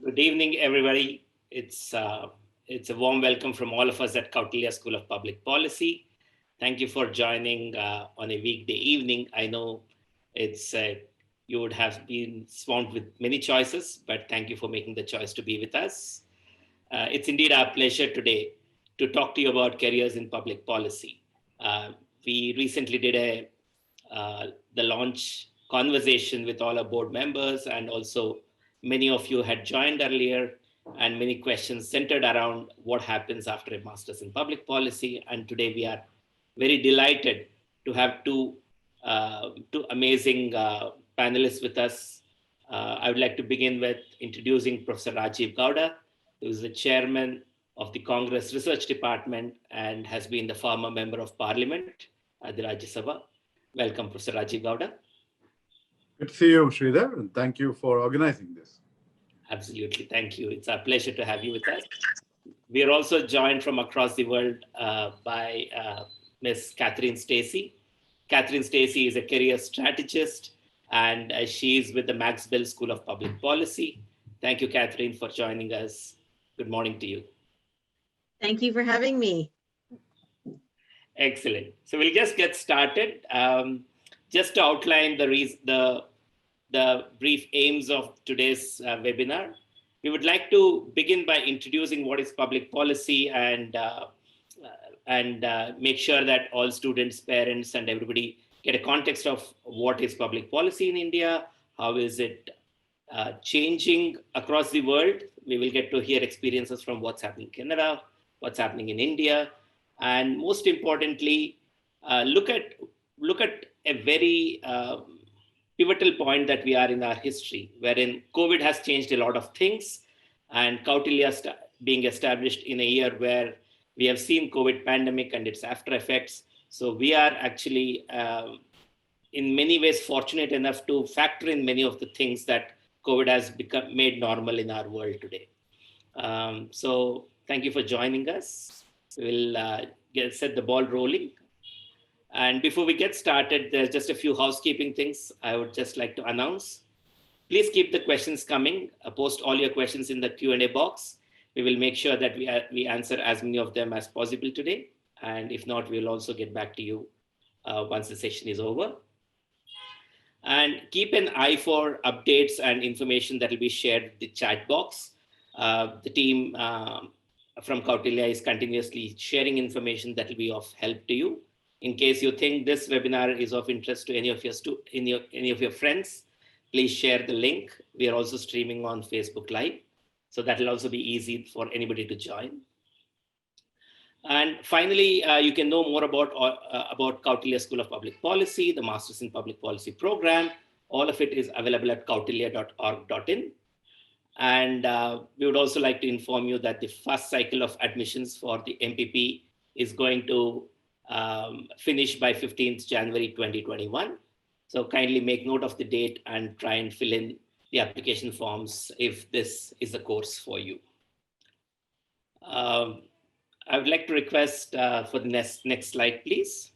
Good evening, everybody. It's a warm welcome from all of us at Kautilya School of Public Policy. Thank you for joining on a weekday evening. I know it's you would have been swamped with many choices, but thank you for making the choice to be with us. It's indeed our pleasure today to talk to you about careers in public policy. We recently did the launch conversation with all our board members, and also many of you had joined earlier, and many questions centered around what happens after a master's in public policy. And today we are very delighted to have two amazing panelists with us. I would like to begin with introducing Professor Rajiv Gowda, who is the chairman of the Congress Research Department and has been the former member of Parliament at the Rajya Sabha. Welcome, Professor Rajiv Gauda. Good to see you, Sridhar, and thank you for organizing this. Absolutely, thank you. It's our pleasure to have you with us. We are also joined from across the world by Ms. Catherine Stacey. Catherine Stacey is a career strategist, and she is with the Max Bell School of Public Policy. Thank you, Catherine, for joining us. Good morning to you. Thank you for having me. Excellent. So we'll just get started. Just to outline the brief aims of today's webinar, we would like to begin by introducing what is public policy and make sure that all students, parents, and everybody get a context of what is public policy in India, how is it changing across the world. We will get to hear experiences from what's happening in Canada, what's happening in India, and most importantly, look at a very pivotal point that we are in our history, wherein COVID has changed a lot of things, and Kautilya being established in a year where we have seen COVID pandemic and its after effects. So we are actually in many ways fortunate enough to factor in many of the things that COVID has made normal in our world today. So thank you for joining us. We'll set the ball rolling. And before we get started, there's just a few housekeeping things I would just like to announce. Please keep the questions coming. Post all your questions in the Q&A box. We will make sure that we answer as many of them as possible today. And if not, we'll also get back to you once the session is over. And keep an eye for updates and information that will be shared in the chat box. The team from Kautilya is continuously sharing information that will be of help to you. In case you think this webinar is of interest to any of your friends, please share the link. We are also streaming on Facebook Live, so that will also be easy for anybody to join. And finally, you can know more about Kautilya School of Public Policy, the Masters in Public Policy program. All of it is available at kautilya.org.in. And we would also like to inform you that the first cycle of admissions for the MPP is going to finish by 15th January 2021. So kindly make note of the date and try and fill in the application forms if this is a course for you. I would like to request for the next slide, please.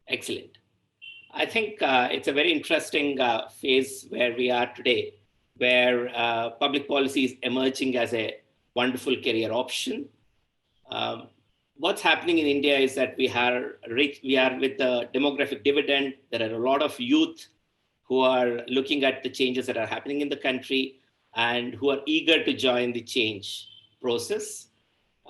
Excellent. I think it's a very interesting phase where we are today, where public policy is emerging as a wonderful career option. What's happening in India is that we are with the demographic dividend. There are a lot of youth who are looking at the changes that are happening in the country and who are eager to join the change process.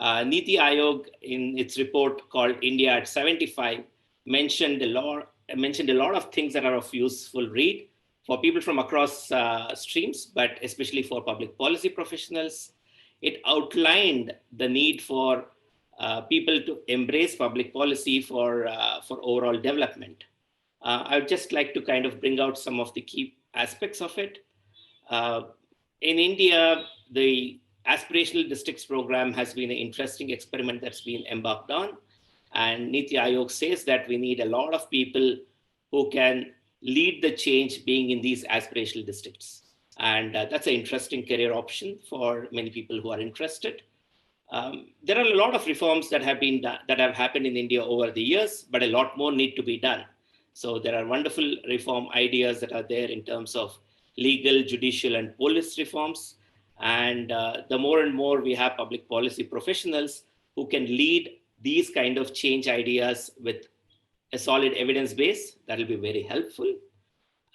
Niti Aayog, in its report called India at 75, mentioned a lot of things that are of useful read for people from across streams, but especially for public policy professionals. It outlined the need for people to embrace public policy for overall development. I would just like to kind of bring out some of the key aspects of it. In India, the aspirational districts program has been an interesting experiment that's been embarked on. And Niti Aayog says that we need a lot of people who can lead the change being in these aspirational districts. And that's an interesting career option for many people who are interested. There are a lot of reforms that have happened in India over the years, but a lot more need to be done. So there are wonderful reform ideas that are there in terms of legal, judicial, and police reforms. And the more and more we have public policy professionals who can lead these kind of change ideas with a solid evidence base, that will be very helpful.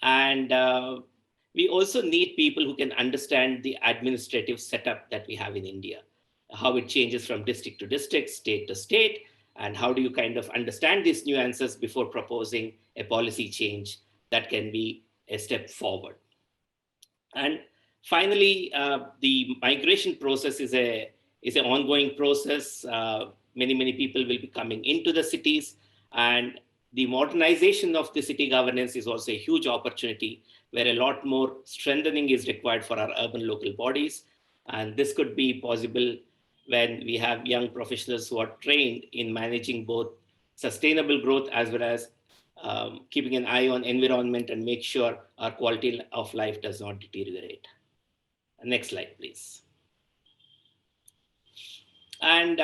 And we also need people who can understand the administrative setup that we have in India, how it changes from district to district, state to state, and how do you kind of understand these nuances before proposing a policy change that can be a step forward. And finally, the migration process is an ongoing process. Many people will be coming into the cities, and the modernization of the city governance is also a huge opportunity where a lot more strengthening is required for our urban local bodies. And this could be possible when we have young professionals who are trained in managing both sustainable growth as well as keeping an eye on environment and make sure our quality of life does not deteriorate. Next slide, please. And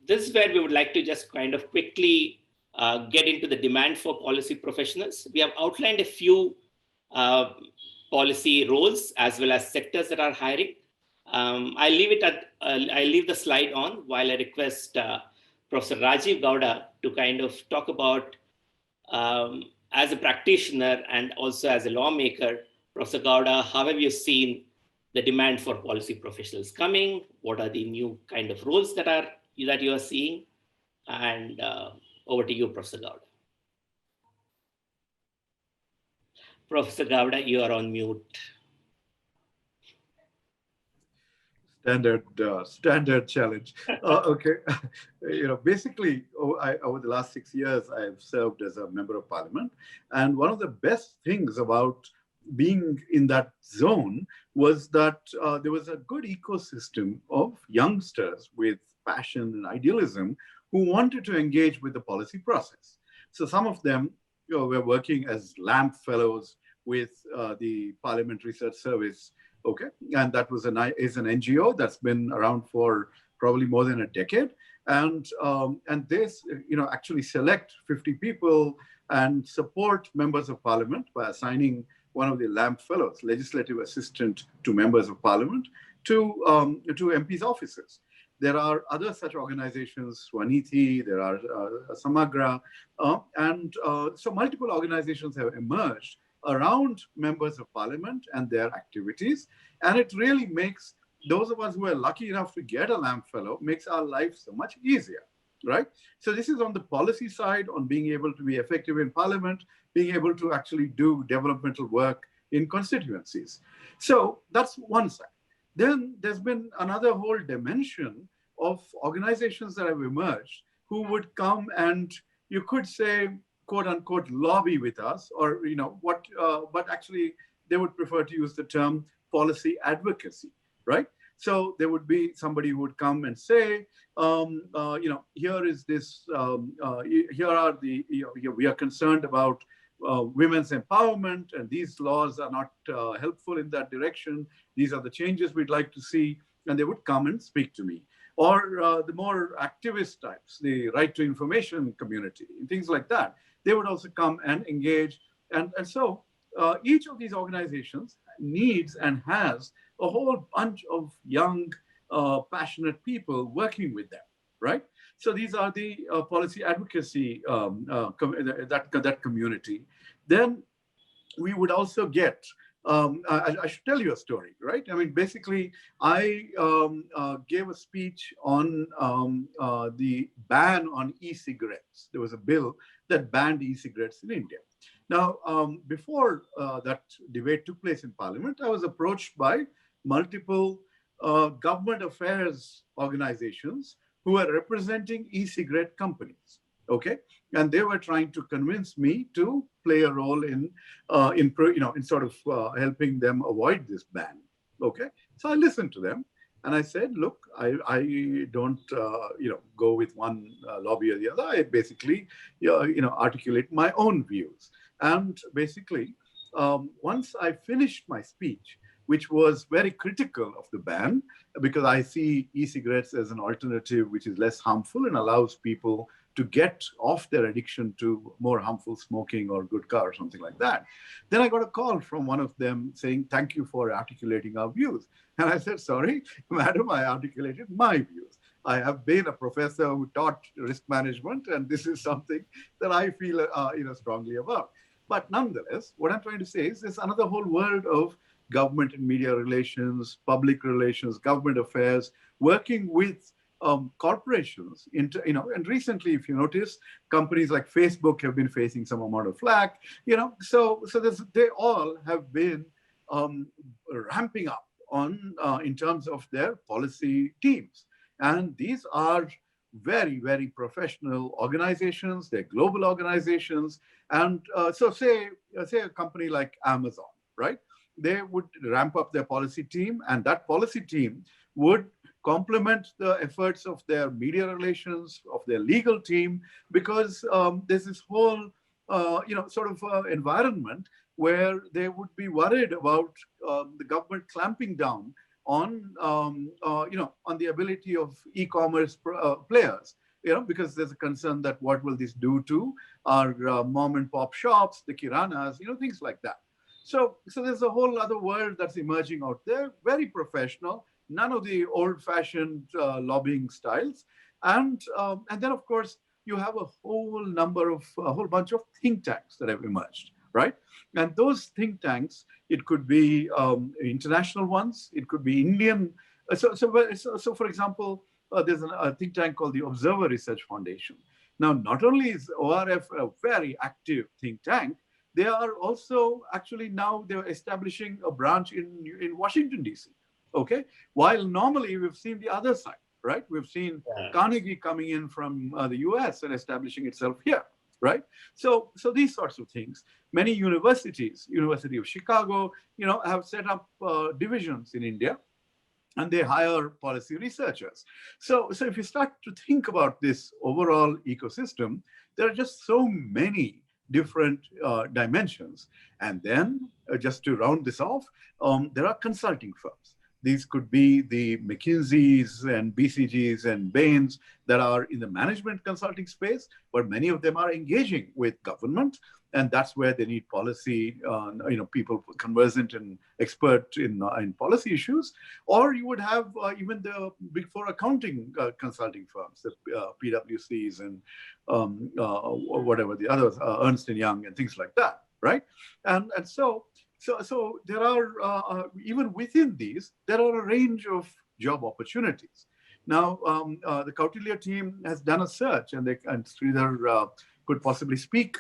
this is where we would like to just kind of quickly get into the demand for policy professionals. We have outlined a few policy roles as well as sectors that are hiring. I leave the slide on while I request Professor Rajiv Gowda to kind of talk about, as a practitioner and also as a lawmaker, Professor Gauda, how have you seen the demand for policy professionals coming? What are the new kind of roles that you are seeing? And over to you, Professor Gauda. Professor Gowda, you are on mute. Standard challenge. Okay, basically, over the last 6 years, I have served as a member of parliament, and one of the best things about being in that zone was that there was a good ecosystem of youngsters with passion and idealism who wanted to engage with the policy process. So some of them were working as LAMP fellows with the Parliament Research Service. Okay, and that is an NGO that's been around for probably more than a decade, and they actually select 50 people and support members of parliament by assigning one of the LAMP fellows, legislative assistant to members of parliament, to MPs' offices. There are other such organizations, Swaniti, there are Samagra, and so multiple organizations have emerged around members of parliament and their activities. And it really makes those of us who are lucky enough to get a LAMP fellow, makes our life so much easier, right? So this is on the policy side, on being able to be effective in parliament, being able to actually do developmental work in constituencies. So that's one side. Then there's been another whole dimension of organizations that have emerged who would come and, you could say, quote unquote, lobby with us, or but actually they would prefer to use the term policy advocacy, right? So there would be somebody who would come and say, here is this, here are the, we are concerned about women's empowerment, and these laws are not helpful in that direction. These are the changes we'd like to see, and they would come and speak to me. Or the more activist types, the right to information community, things like that. They would also come and engage. And so each of these organizations needs and has a whole bunch of young, passionate people working with them, right? So these are the policy advocacy, that community. Then we would also get, I should tell you a story, right? I mean, basically, I gave a speech on the ban on e-cigarettes. There was a bill that banned e-cigarettes in India. Now, before that debate took place in Parliament, I was approached by multiple government affairs organizations who were representing e-cigarette companies, okay? And they were trying to convince me to play a role in sort of helping them avoid this ban, okay? So I listened to them and I said, look, I don't, go with one lobby or the other. I basically, articulate my own views. And basically, once I finished my speech, which was very critical of the ban, because I see e-cigarettes as an alternative which is less harmful and allows people to get off their addiction to more harmful smoking or gutkha or something like that. Then I got a call from one of them saying, thank you for articulating our views. And I said, sorry, madam, I articulated my views. I have been a professor who taught risk management, and this is something that I feel strongly about. But nonetheless, what I'm trying to say is there's another whole world of government and media relations, public relations, government affairs, working with corporations. And recently, if you notice, companies like Facebook have been facing some amount of flack. So they all have been ramping up on in terms of their policy teams, and these are very, very professional organizations. They're global organizations, and so say a company like Amazon, right? They would ramp up their policy team, and that policy team would complement the efforts of their media relations, of their legal team, because there's this whole, environment where they would be worried about the government clamping down on, on the ability of e-commerce players, because there's a concern that what will this do to our mom and pop shops, the kiranas, things like that. So there's a whole other world that's emerging out there, very professional, none of the old-fashioned lobbying styles. And then, of course, you have a whole bunch of think tanks that have emerged, right? And those think tanks, it could be international ones, it could be Indian. So for example, there's a think tank called the Observer Research Foundation. Now, not only is ORF a very active think tank, they are also actually now they're establishing a branch in Washington, D.C. Okay, while normally we've seen the other side, right? We've seen Carnegie coming in from the US and establishing itself here, right? So these sorts of things. Many universities, University of Chicago, have set up divisions in India, and they hire policy researchers. So if you start to think about this overall ecosystem, there are just so many different dimensions. And then just to round this off, there are consulting firms. These could be the McKinseys and BCGs and Bains that are in the management consulting space, but many of them are engaging with government, and that's where they need policy, people conversant and expert in policy issues. Or you would have even the Big Four accounting consulting firms, the PwCs and whatever the others, Ernst & Young and things like that, right? And so there are, even within these, there are a range of job opportunities. Now, the Kautilya team has done a search, and Sridhar could possibly speak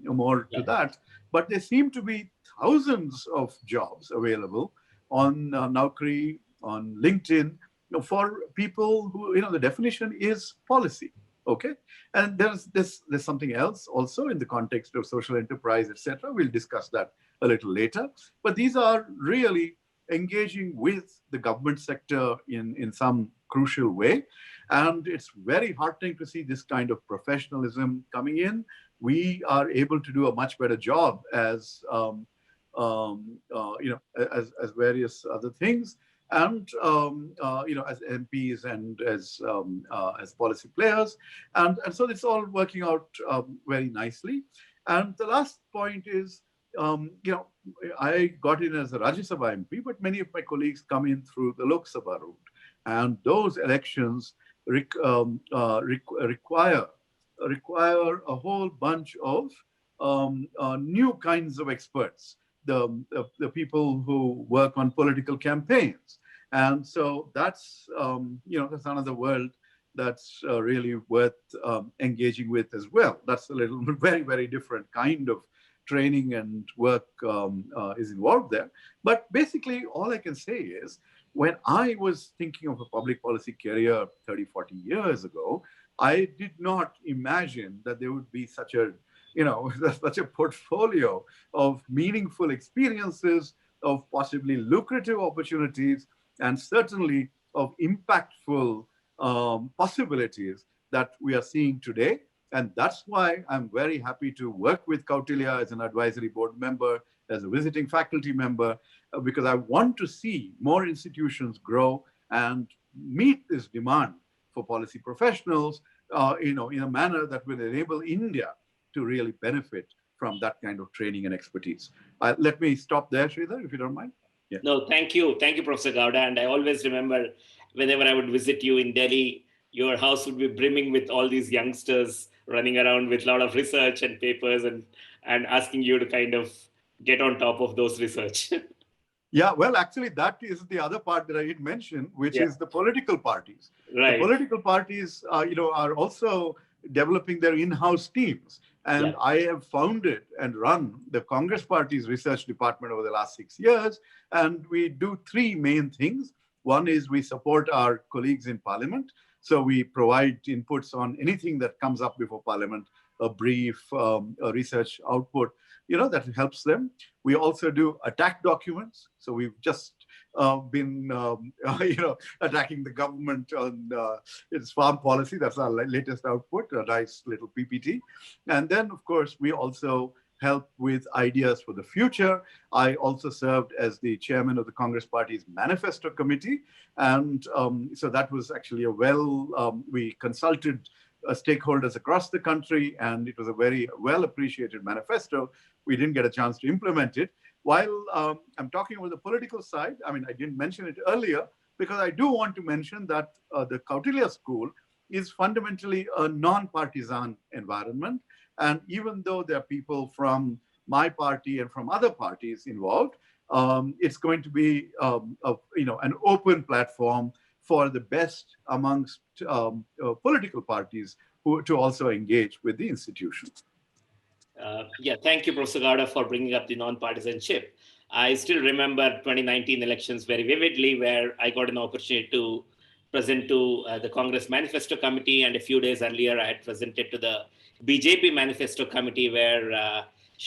more to that, but there seem to be thousands of jobs available on Naukri, on LinkedIn, for people who, the definition is policy. Okay, and there's something else also in the context of social enterprise, etc. We'll discuss that a little later. But these are really engaging with the government sector in some crucial way, and it's very heartening to see this kind of professionalism coming in. We are able to do a much better job as as various other things, and as MPs and as policy players, and so it's all working out very nicely. And the last point is, I got in as a Rajya Sabha MP, but many of my colleagues come in through the Lok Sabha route, and those elections require a whole bunch of new kinds of experts, the people who work on political campaigns. And so that's that's another world that's really worth engaging with as well. That's a little very, very different kind of training and work is involved there. But basically, all I can say is, when I was thinking of a public policy career 30, 40 years ago, I did not imagine that there would be such a such a portfolio of meaningful experiences, of possibly lucrative opportunities, and certainly of impactful possibilities that we are seeing today. And that's why I'm very happy to work with Kautilya as an advisory board member, as a visiting faculty member, because I want to see more institutions grow and meet this demand for policy professionals, in a manner that will enable India to really benefit from that kind of training and expertise. Let me stop there, Sridhar, if you don't mind. Yeah. No, thank you. Thank you, Professor Gowda. And I always remember whenever I would visit you in Delhi, your house would be brimming with all these youngsters running around with a lot of research and papers and asking you to kind of get on top of those research. Yeah, well, actually, that is the other part that I didn't mention, which is the political parties. Right. The political parties, are also developing their in-house teams. And I have founded and run the Congress Party's research department over the last 6 years. And we do three main things. One is we support our colleagues in Parliament. So we provide inputs on anything that comes up before Parliament, a brief, a research output, that helps them. We also do attack documents. So we've just been, attacking the government on its farm policy. That's our latest output, a nice little PPT. And then, of course, we also help with ideas for the future. I also served as the chairman of the Congress Party's Manifesto Committee. And so that was actually we consulted stakeholders across the country, and it was a very well appreciated manifesto. We didn't get a chance to implement it. While I'm talking about the political side, I didn't mention it earlier because I do want to mention that the Kautilya school is fundamentally a non-partisan environment. And even though there are people from my party and from other parties involved, it's going to be an open platform for the best amongst political parties to also engage with the institution. Thank you, Professor Gowda, for bringing up the non-partisanship. I still remember 2019 elections very vividly, where I got an opportunity to present to the Congress Manifesto Committee, and a few days earlier I had presented to the BJP Manifesto Committee, where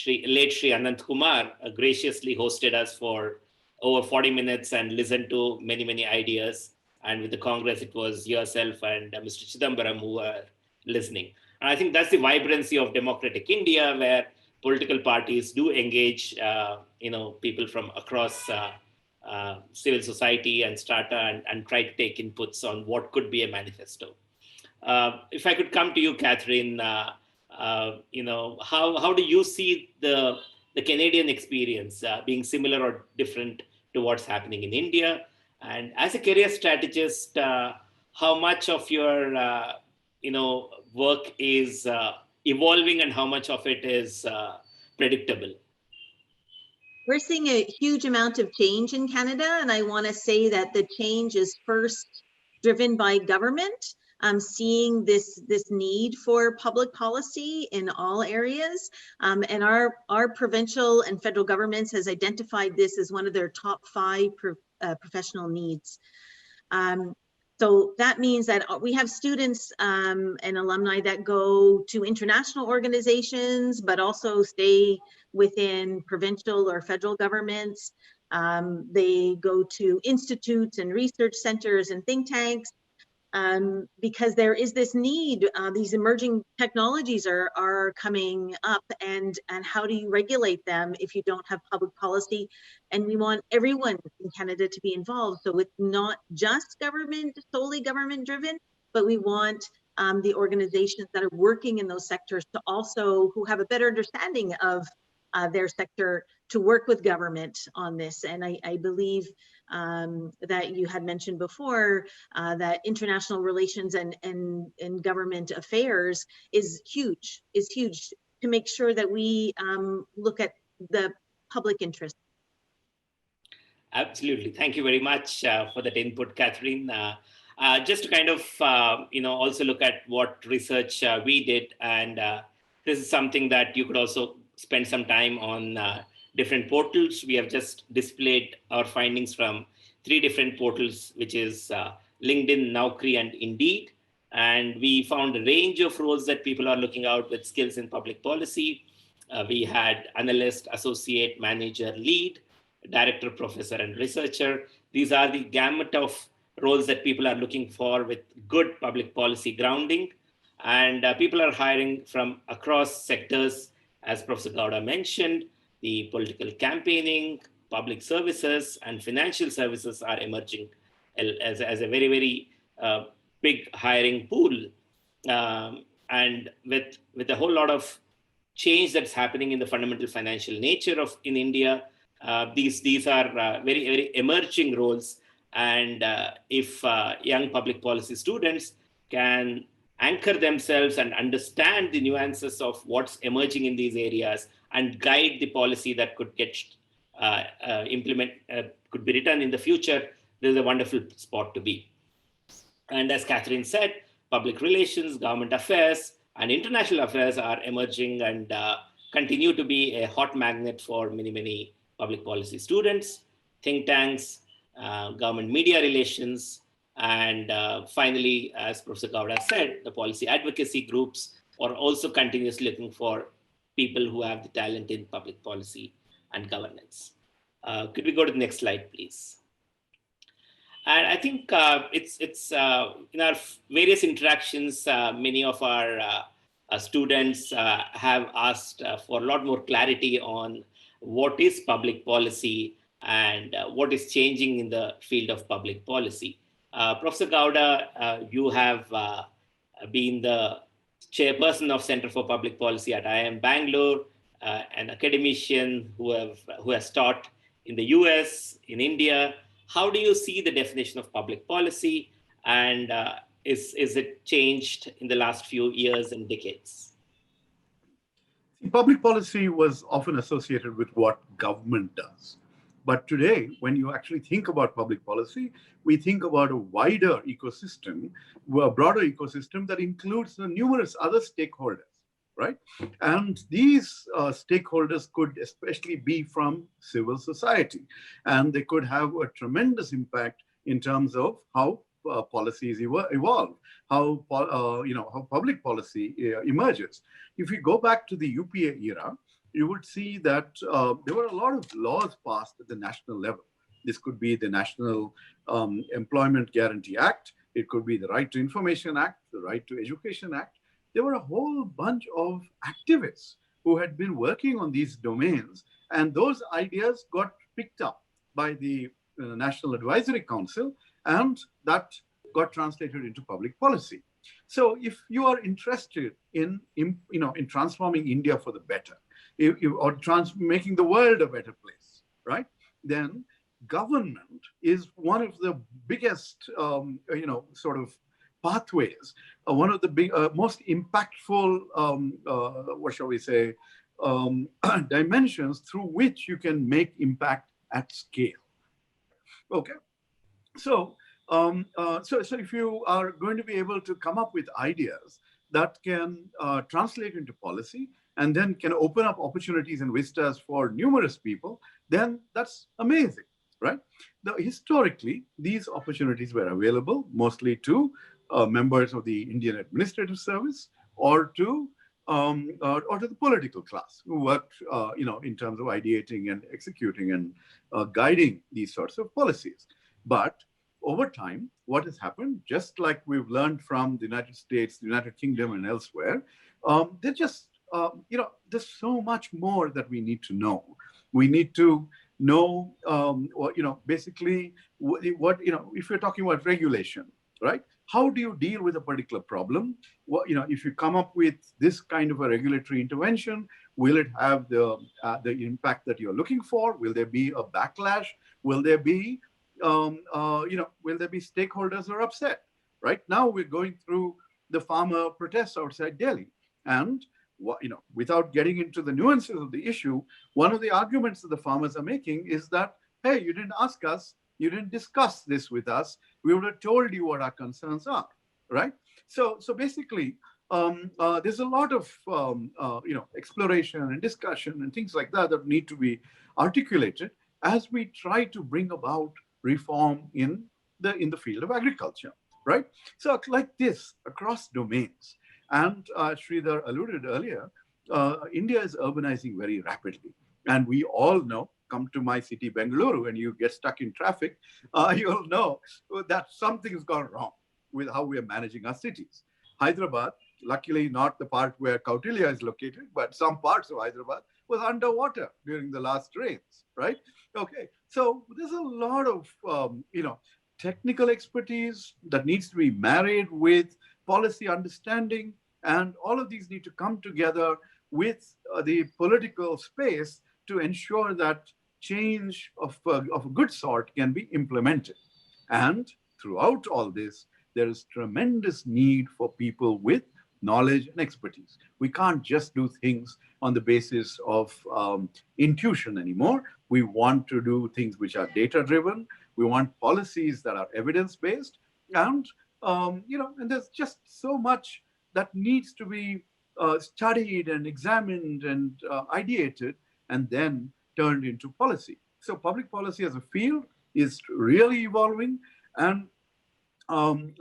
late Shri Anant Kumar graciously hosted us for over 40 minutes and listened to many, many ideas. And with the Congress, it was yourself and Mr. Chidambaram who were listening. And I think that's the vibrancy of democratic India, where political parties do engage, people from across civil society and strata and try to take inputs on what could be a manifesto. If I could come to you, Catherine, how do you see the Canadian experience being similar or different to what's happening in India? And as a career strategist, how much of your work is evolving and how much of it is predictable? We're seeing a huge amount of change in Canada, and I want to say that the change is first driven by government. Seeing this need for public policy in all areas, and our provincial and federal governments has identified this as one of their top 5 professional needs. So that means that we have students and alumni that go to international organizations, but also stay within provincial or federal governments. They go to institutes and research centers and think tanks. Because there is this need, these emerging technologies are coming up, and how do you regulate them if you don't have public policy? And we want everyone in Canada to be involved. So it's not just solely government driven, but we want the organizations that are working in those sectors to also, who have a better understanding of their sector, to work with government on this. And I believe that you had mentioned before that international relations and government affairs is huge to make sure that we look at the public interest. Absolutely. Thank you very much for that input, Catherine. Just to kind of, also look at what research we did. And this is something that you could also spend some time on different portals. We have just displayed our findings from 3 different portals, which is LinkedIn, Naukri, and Indeed. And we found a range of roles that people are looking out with skills in public policy. We had analyst, associate, manager, lead, director, professor, and researcher. These are the gamut of roles that people are looking for with good public policy grounding. And people are hiring from across sectors, as Professor Gowda mentioned. The political campaigning, public services, and financial services are emerging as a very, very big hiring pool, and with a whole lot of change that's happening in the fundamental financial nature of in India. These are very emerging roles, and if young public policy students can anchor themselves and understand the nuances of what's emerging in these areas and guide the policy that could get could be written in the future, this is a wonderful spot to be. And as Catherine said, public relations, government affairs, and international affairs are emerging and continue to be a hot magnet for many public policy students, think tanks, government media relations, and finally, as Professor Gowda said, the policy advocacy groups are also continuously looking for people who have the talent in public policy and governance. Could we go to the next slide, please? And I think it's in our various interactions, many of our students have asked for a lot more clarity on what is public policy and what is changing in the field of public policy. Professor Gowda, you have been the chairperson of Center for Public Policy at IIM Bangalore, an academician who has taught in the US, in India. How do you see the definition of public policy, and is it changed in the last few years and decades? Public policy was often associated with what government does. But today, when you actually think about public policy, we think about a wider ecosystem, a broader ecosystem that includes numerous other stakeholders, right? And these stakeholders could especially be from civil society, and they could have a tremendous impact in terms of how policies evolve, how public policy emerges. If you go back to the UPA era, you would see that there were a lot of laws passed at the national level. This could be the National Employment Guarantee Act. It could be the Right to Information Act, the Right to Education Act. There were a whole bunch of activists who had been working on these domains, and those ideas got picked up by the National Advisory Council, and that got translated into public policy. So if you are interested in transforming India for the better, or making the world a better place, right? Then government is one of the biggest, sort of pathways, one of the most impactful, dimensions through which you can make impact at scale. Okay, so if you are going to be able to come up with ideas that can translate into policy and then can open up opportunities and vistas for numerous people, then that's amazing, right? Historically, these opportunities were available mostly to members of the Indian Administrative Service or to the political class who worked, in terms of ideating and executing and guiding these sorts of policies. But over time, what has happened, just like we've learned from the United States, the United Kingdom, and elsewhere, there's so much more that we need to know. We need to know, basically, if you're talking about regulation, right? How do you deal with a particular problem? If you come up with this kind of a regulatory intervention, will it have the impact that you're looking for? Will there be a backlash? Will there be stakeholders who are upset? Right now, we're going through the farmer protests outside Delhi, and without getting into the nuances of the issue, one of the arguments that the farmers are making is that, hey, you didn't ask us, you didn't discuss this with us, we would have told you what our concerns are, right? So basically, there's a lot of exploration and discussion and things like that need to be articulated as we try to bring about reform in the field of agriculture, right? So like this, across domains. And Sridhar alluded earlier, India is urbanizing very rapidly. And we all know, come to my city, Bengaluru, and you get stuck in traffic, you'll know that something's gone wrong with how we are managing our cities. Hyderabad, luckily not the part where Kautilya is located, but some parts of Hyderabad was underwater during the last rains, right? Okay, so there's a lot of, technical expertise that needs to be married with policy understanding, and all of these need to come together with the political space to ensure that change of a good sort can be implemented. And throughout all this, there is tremendous need for people with knowledge and expertise. We can't just do things on the basis of intuition anymore. We want to do things which are data-driven. We want policies that are evidence-based, and and there's just so much that needs to be studied and examined and ideated, and then turned into policy. So public policy as a field is really evolving, and and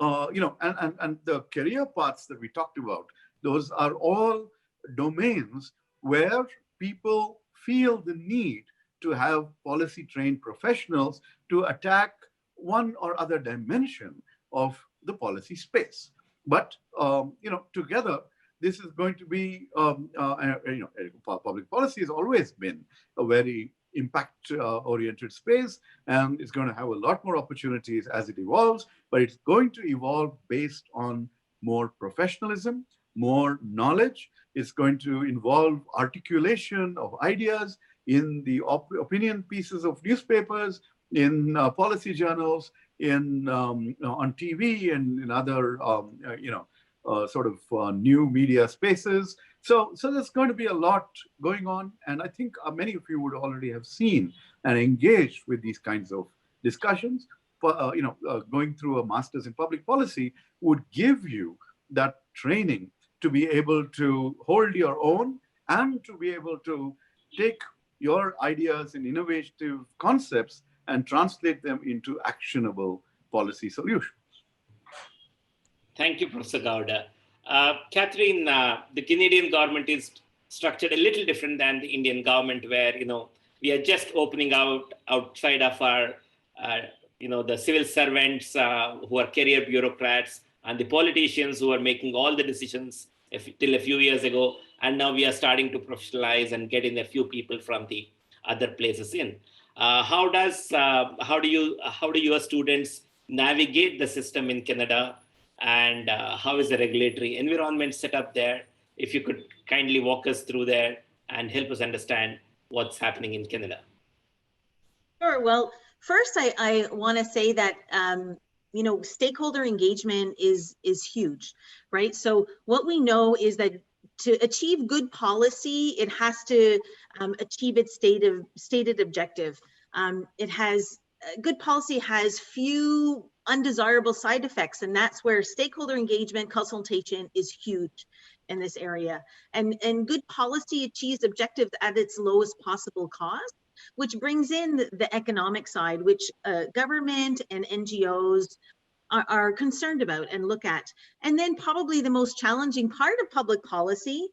the career paths that we talked about, those are all domains where people feel the need to have policy trained professionals to attack one or other dimension of the policy space. But together, this is going to be public policy has always been a very impact oriented space, and it's going to have a lot more opportunities as it evolves, but it's going to evolve based on more professionalism, more knowledge. It's going to involve articulation of ideas in the opinion pieces of newspapers, in policy journals, in on TV, and in other new media spaces. So there's going to be a lot going on, and I think many of you would already have seen and engaged with these kinds of discussions. Going through a master's in public policy would give you that training to be able to hold your own and to be able to take your ideas and innovative concepts and translate them into actionable policy solutions. Thank you, Professor Gowda. Catherine, the Canadian government is structured a little different than the Indian government, where we are just opening outside of our the civil servants who are career bureaucrats and the politicians who are making all the decisions till a few years ago, and now we are starting to professionalize and get in a few people from the other places in. How do your students navigate the system in Canada? And how is the regulatory environment set up there? If you could kindly walk us through there and help us understand what's happening in Canada. Sure. Well, first, I want to say that stakeholder engagement is huge, right? So what we know is that to achieve good policy, it has to achieve its stated objective. Good policy has few undesirable side effects, and that's where stakeholder engagement consultation is huge in this area. And good policy achieves objectives at its lowest possible cost, which brings in the economic side, which government and NGOs are concerned about and look at. And then probably the most challenging part of public policy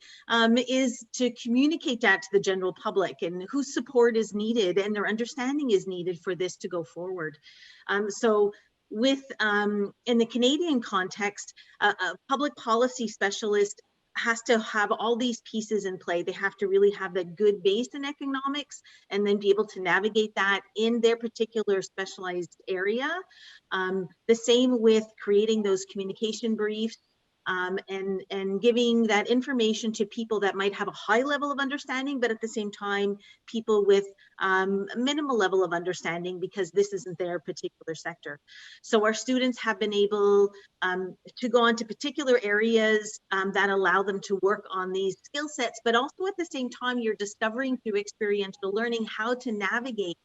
is to communicate that to the general public, and whose support is needed and their understanding is needed for this to go forward. So with in the Canadian context, a public policy specialist has to have all these pieces in play. They have to really have a good base in economics and then be able to navigate that in their particular specialized area. The same with creating those communication briefs and giving that information to people that might have a high level of understanding, but at the same time, people with a minimal level of understanding because this isn't their particular sector. So our students have been able to go into particular areas that allow them to work on these skill sets, but also at the same time, you're discovering through experiential learning how to navigate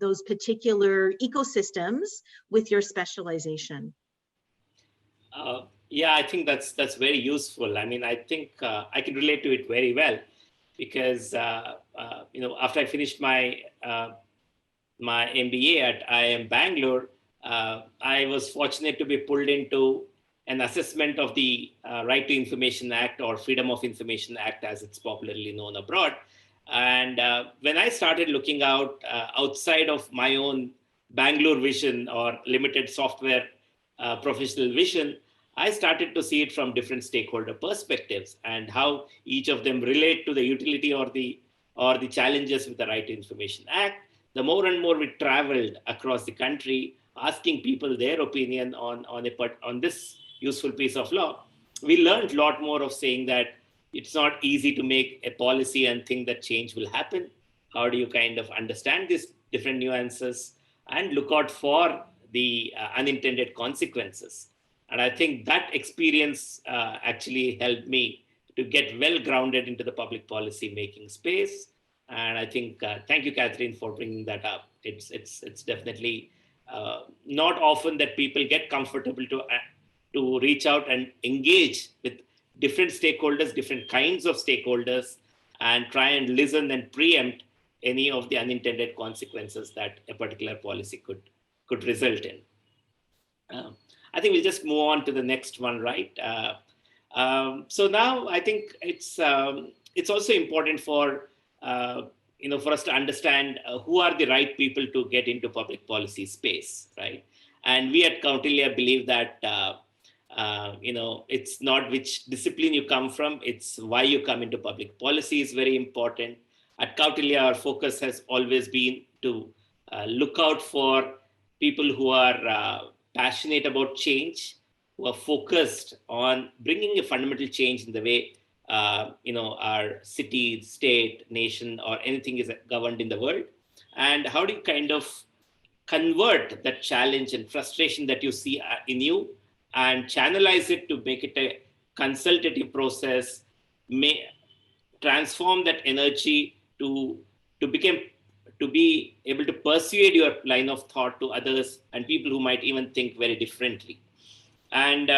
those particular ecosystems with your specialization. Yeah, I think that's very useful. I mean, I think I can relate to it very well because after I finished my my MBA at IIM Bangalore, I was fortunate to be pulled into an assessment of the Right to Information Act, or Freedom of Information Act, as it's popularly known abroad. And when I started looking outside of my own Bangalore vision or limited software professional vision, I started to see it from different stakeholder perspectives and how each of them relate to the utility or the challenges with the Right to Information Act. The more and more we traveled across the country, asking people their opinion on this useful piece of law, we learned a lot more of saying that it's not easy to make a policy and think that change will happen. How do you kind of understand these different nuances and look out for the unintended consequences? And I think that experience actually helped me to get well grounded into the public policy making space. And I think, thank you, Catherine, for bringing that up. It's definitely not often that people get comfortable to reach out and engage with different stakeholders, different kinds of stakeholders, and try and listen and preempt any of the unintended consequences that a particular policy could result in. I think we'll just move on to the next one, right? So now I think it's also important for for us to understand who are the right people to get into public policy space, right? And we at Kautilya believe that it's not which discipline you come from, it's why you come into public policy is very important. At Kautilya, our focus has always been to look out for people who are passionate about change, who are focused on bringing a fundamental change in the way our city, state, nation, or anything is governed in the world. And how do you kind of convert that challenge and frustration that you see in you and channelize it to make it a consultative process, transform that energy to be able to persuade your line of thought to others and people who might even think very differently. And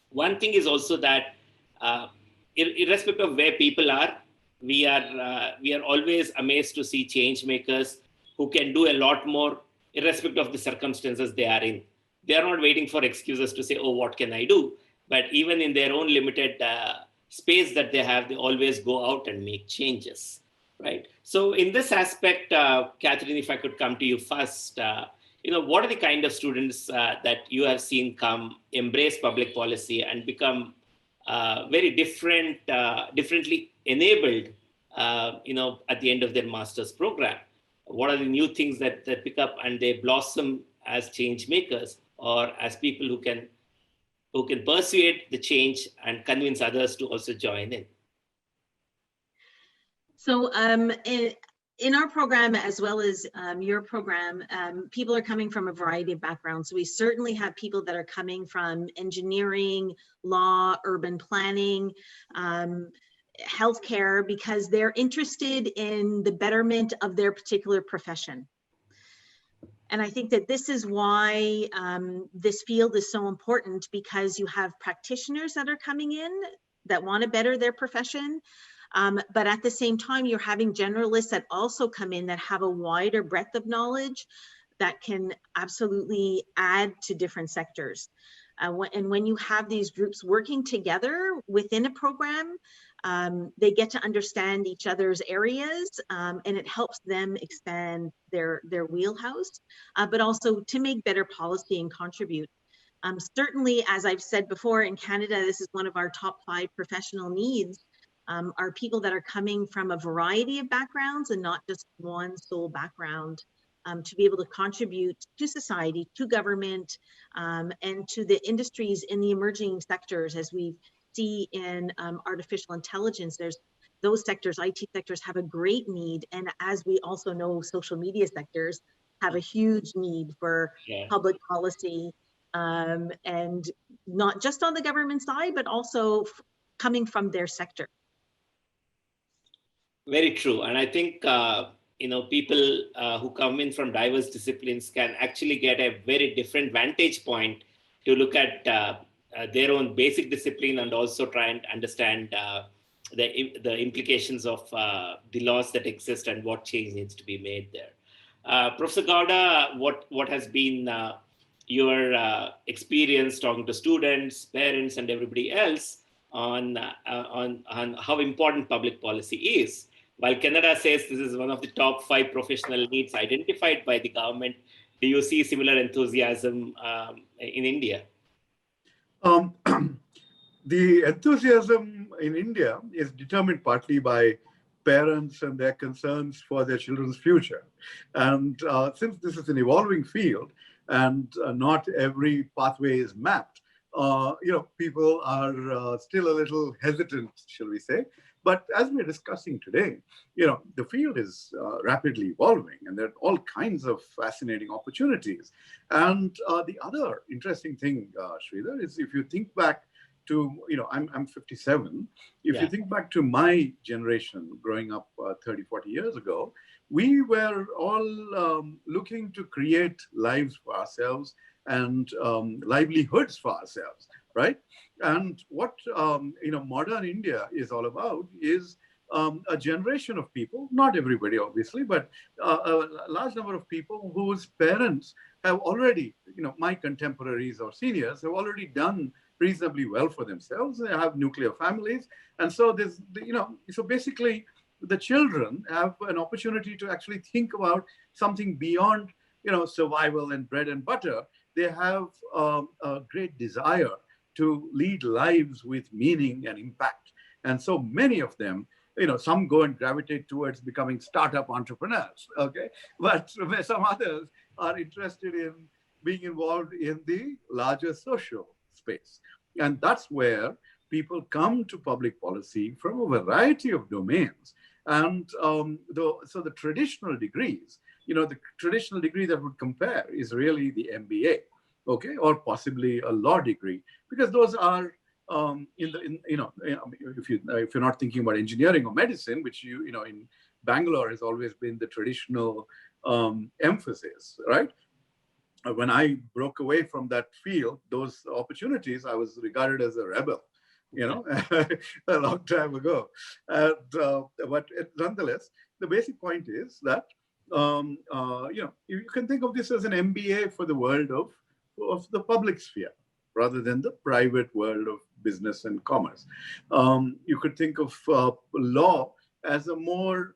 one thing is also that irrespective of where people are, we are always amazed to see change makers who can do a lot more irrespective of the circumstances they are in. They are not waiting for excuses to say, oh, what can I do? But even in their own limited space that they have, they always go out and make changes, right? So in this aspect, Catherine, if I could come to you first, what are the kind of students that you have seen embrace public policy and become very differently enabled, at the end of their master's program? What are the new things that pick up and they blossom as change makers or as people who can persuade the change and convince others to also join in? So in our program, as well as your program, people are coming from a variety of backgrounds. So we certainly have people that are coming from engineering, law, urban planning, healthcare, because they're interested in the betterment of their particular profession. And I think that this is why this field is so important, because you have practitioners that are coming in that want to better their profession. But at the same time, you're having generalists that also come in that have a wider breadth of knowledge that can absolutely add to different sectors. And when you have these groups working together within a program, they get to understand each other's areas, and it helps them expand their wheelhouse, but also to make better policy and contribute. Certainly, as I've said before, in Canada, this is one of our top 5 professional needs, are people that are coming from a variety of backgrounds and not just one sole background, to be able to contribute to society, to government, and to the industries in the emerging sectors. As we see in artificial intelligence, there's those sectors, IT sectors, have a great need. And as we also know, social media sectors have a huge need for public policy, and not just on the government side, but also coming from their sector. Very true. And I think, people who come in from diverse disciplines can actually get a very different vantage point to look at their own basic discipline and also try and understand the implications of the laws that exist and what change needs to be made there. Professor Gowda, what has been your experience talking to students, parents, and everybody else on how important public policy is? While Canada says this is one of the top 5 professional needs identified by the government, do you see similar enthusiasm in India? The enthusiasm in India is determined partly by parents and their concerns for their children's future. And since this is an evolving field, and not every pathway is mapped. People are still a little hesitant, shall we say. But as we're discussing today, the field is rapidly evolving, and there are all kinds of fascinating opportunities. And the other interesting thing, Sridhar, is if you think back to, I'm 57. If you think back to my generation growing up 30, 40 years ago, we were all looking to create lives for ourselves and livelihoods for ourselves, right? And what modern India is all about is a generation of people, not everybody obviously, but a large number of people whose parents have already, my contemporaries or seniors have already done reasonably well for themselves. They have nuclear families, and so there's, so basically the children have an opportunity to actually think about something beyond, survival and bread and butter. They have a great desire to lead lives with meaning and impact. And so many of them, some go and gravitate towards becoming startup entrepreneurs, okay? But some others are interested in being involved in the larger social space. And that's where people come to public policy from a variety of domains. And so the traditional degrees, the traditional degree that would compare is really the MBA, okay, or possibly a law degree, because those are if you're not thinking about engineering or medicine, which in Bangalore has always been the traditional emphasis, right? When I broke away from that field, those opportunities, I was regarded as a rebel, a long time ago. And, but nonetheless, the basic point is that, you can think of this as an MBA for the world of the public sphere, rather than the private world of business and commerce. You could think of law as a more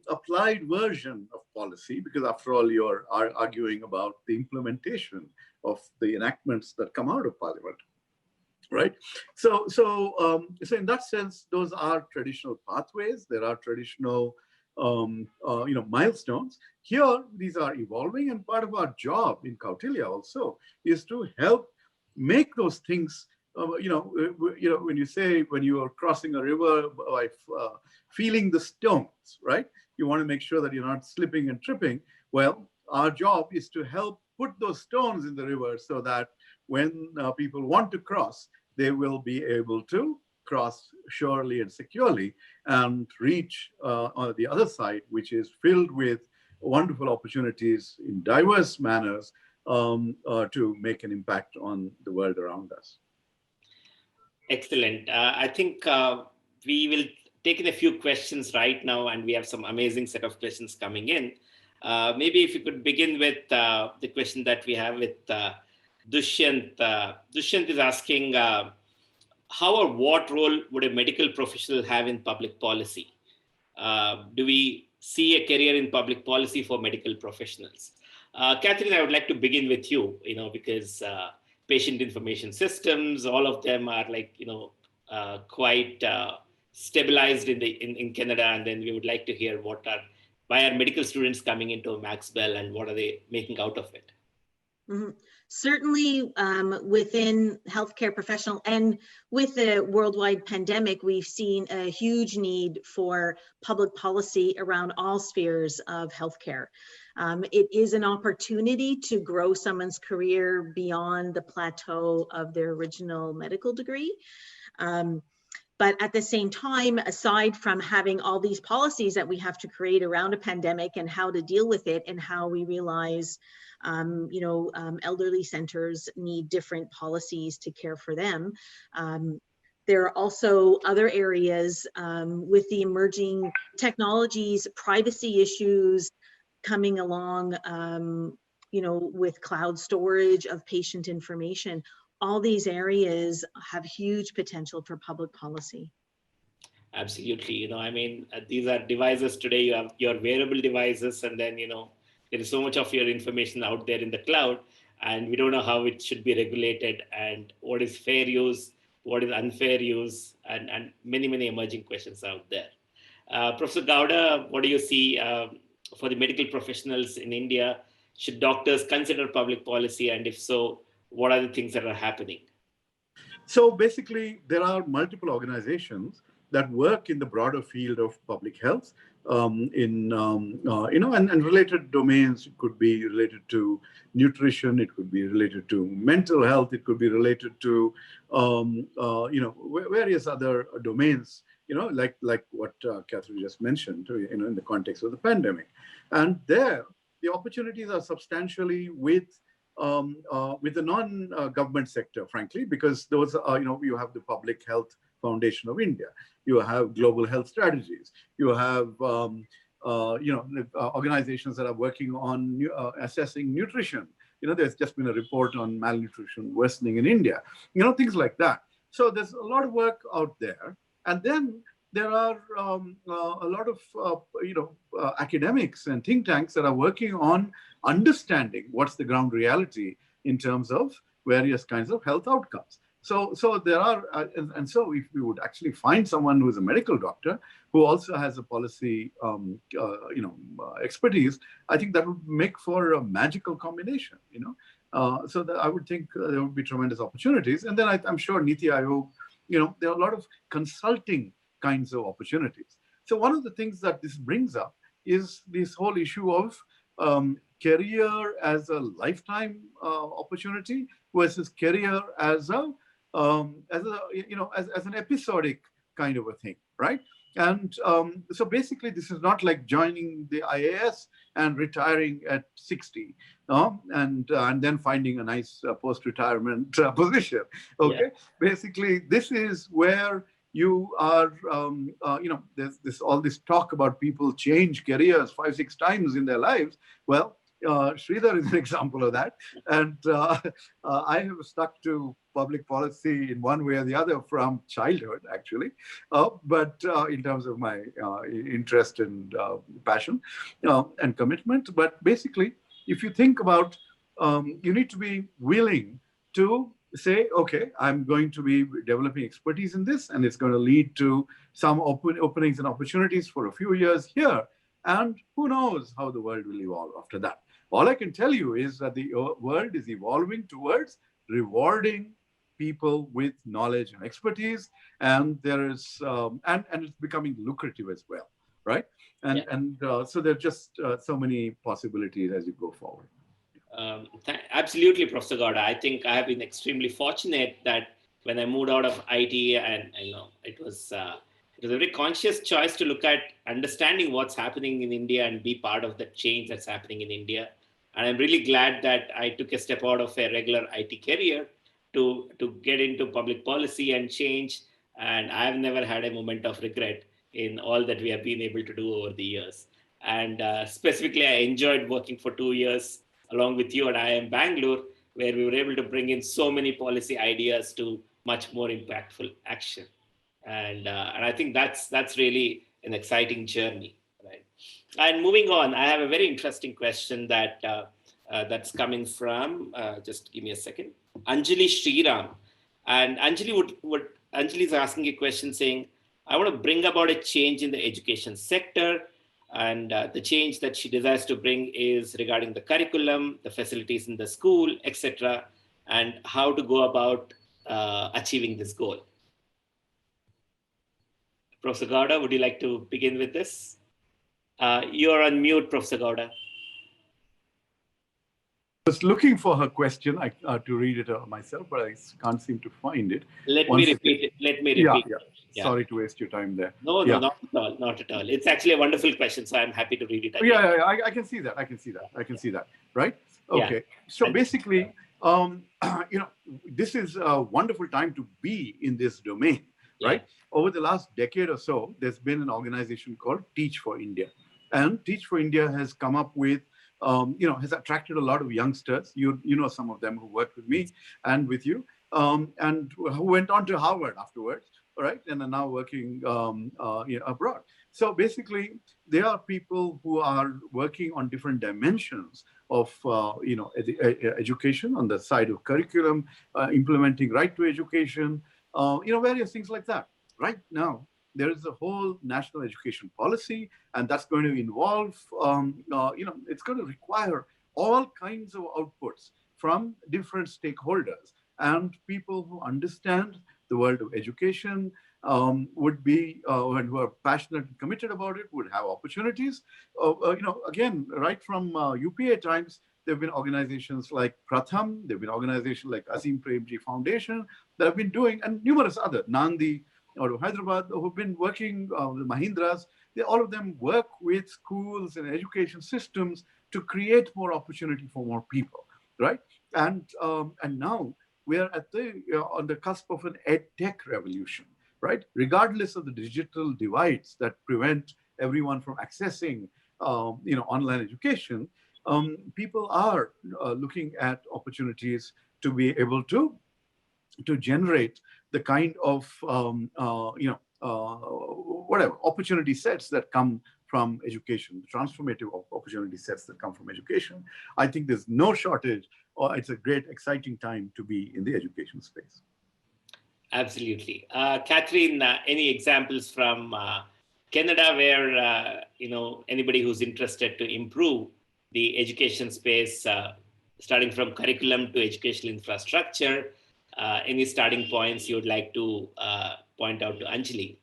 applied version of policy, because after all, you're arguing about the implementation of the enactments that come out of Parliament, right? So in that sense, those are traditional pathways. There are traditional milestones. Here, these are evolving, and part of our job in Kautilya also is to help make those things. When you are crossing a river by feeling the stones, right? You want to make sure that you're not slipping and tripping. Well, our job is to help put those stones in the river so that when people want to cross, they will be able to cross surely and securely and reach on the other side, which is filled with wonderful opportunities in diverse manners to make an impact on the world around us. Excellent. I think we will take in a few questions right now, and we have some amazing set of questions coming in. Maybe if you could begin with the question that we have with Dushyant. Dushyant is asking, how or what role would a medical professional have in public policy? Do we see a career in public policy for medical professionals? Catherine, I would like to begin with you, because patient information systems, all of them are quite stabilized in Canada. And then we would like to hear why are medical students coming into Maxwell and what are they making out of it? Mm-hmm. Certainly within healthcare professional and with the worldwide pandemic, we've seen a huge need for public policy around all spheres of healthcare. It is an opportunity to grow someone's career beyond the plateau of their original medical degree. But at the same time, aside from having all these policies that we have to create around a pandemic and how to deal with it, and how we realize, elderly centers need different policies to care for them. There are also other areas with the emerging technologies, privacy issues coming along, with cloud storage of patient information. All these areas have huge potential for public policy. Absolutely. These are devices today. You have your wearable devices, and then, there is so much of your information out there in the cloud, and we don't know how it should be regulated and what is fair use, what is unfair use, and many, many emerging questions out there. Professor Gowda, what do you see for the medical professionals in India? should doctors consider public policy? And if so, what are the things that are happening? So basically, there are multiple organizations that work in the broader field of public health and related domains. It could be related to nutrition, it could be related to mental health, it could be related to various other domains. Like what Catherine just mentioned. In the context of the pandemic, and there the opportunities are substantially with the non-government sector, frankly, because those are, you have the Public Health Foundation of India, you have global health strategies, you have, organizations that are working on assessing nutrition. There's just been a report on malnutrition worsening in India, things like that. So there's a lot of work out there. And then there are a lot of academics and think tanks that are working on understanding what's the ground reality in terms of various kinds of health outcomes. So there are, and so if we would actually find someone who is a medical doctor who also has a policy, expertise, I think that would make for a magical combination. So that I would think there would be tremendous opportunities. And then I'm sure Niti Aayog, there are a lot of consulting kinds of opportunities. So one of the things that this brings up is this whole issue of career as a lifetime opportunity versus career as an episodic kind of a thing, right? And so basically, this is not like joining the IAS and retiring at 60, and then finding a nice post-retirement position. Okay, yeah. Basically, this is where you are, there's all this talk about people change careers 5-6 times in their lives. Well, Sridhar is an example of that. And I have stuck to public policy in one way or the other from childhood, actually. But in terms of my interest and passion and commitment. But basically, if you think about, you need to be willing to say, okay, I'm going to be developing expertise in this, and it's going to lead to some openings and opportunities for a few years here. And who knows how the world will evolve after that. All I can tell you is that the world is evolving towards rewarding people with knowledge and expertise, and there is and it's becoming lucrative as well, right? And so there are just so many possibilities as you go forward. Absolutely, Professor Gauda. I think I have been extremely fortunate that when I moved out of IT, and it was a very conscious choice to look at understanding what's happening in India and be part of the change that's happening in India. And I'm really glad that I took a step out of a regular IT career to get into public policy and change. And I've never had a moment of regret in all that we have been able to do over the years. And specifically, I enjoyed working for 2 years along with you at IIM Bangalore, where we were able to bring in so many policy ideas to much more impactful action. And I think that's really an exciting journey, right? And moving on, I have a very interesting question that's coming from, just give me a second, Anjali Sriram. And Anjali Anjali is asking a question saying, I want to bring about a change in the education sector. And the change that she desires to bring is regarding the curriculum, the facilities in the school, etc., and how to go about achieving this goal. Professor Gauda, would you like to begin with this? You're on mute, Professor Gauda. I was looking for her question to read it myself, but I can't seem to find it. Let me repeat it. Yeah. Sorry to waste your time there. No, not at all. It's actually a wonderful question, so I'm happy to read it again. Yeah, I can see that. Right? Okay. Yeah. So basically, this is a wonderful time to be in this domain, right? Yeah. Over the last decade or so, there's been an organization called Teach for India. And Teach for India has come up with, has attracted a lot of youngsters. You know some of them who worked with me and with you, and who went on to Harvard afterwards. Right, and are now working abroad. So basically, there are people who are working on different dimensions of education on the side of curriculum, implementing right to education, various things like that. Right now, there is a whole national education policy, and that's going to involve, it's going to require all kinds of outputs from different stakeholders, and people who understand the world of education would be, and who are passionate and committed about it, would have opportunities. Again, right from UPA times, there have been organizations like Pratham, there have been organizations like Asim Premji Foundation that have been doing, and numerous other, Nandi out of Hyderabad, who have been working with Mahindras. All of them work with schools and education systems to create more opportunity for more people, right? And now we are at on the cusp of an ed tech revolution, right? Regardless of the digital divides that prevent everyone from accessing, online education, people are looking at opportunities to be able to generate the kind of whatever opportunity sets that come from education, transformative opportunity sets that come from education. I think there's no shortage, or it's a great, exciting time to be in the education space. Absolutely. Catherine, any examples from Canada where, anybody who's interested to improve the education space, starting from curriculum to educational infrastructure, any starting points you would like to point out to Anjali?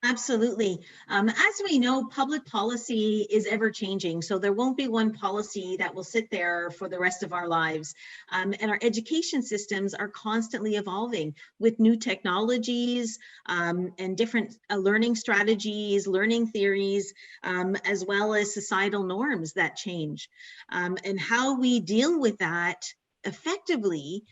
Absolutely. As we know, public policy is ever changing, so there won't be one policy that will sit there for the rest of our lives. And our education systems are constantly evolving with new technologies and different learning strategies, learning theories, as well as societal norms that change. And how we deal with that effectively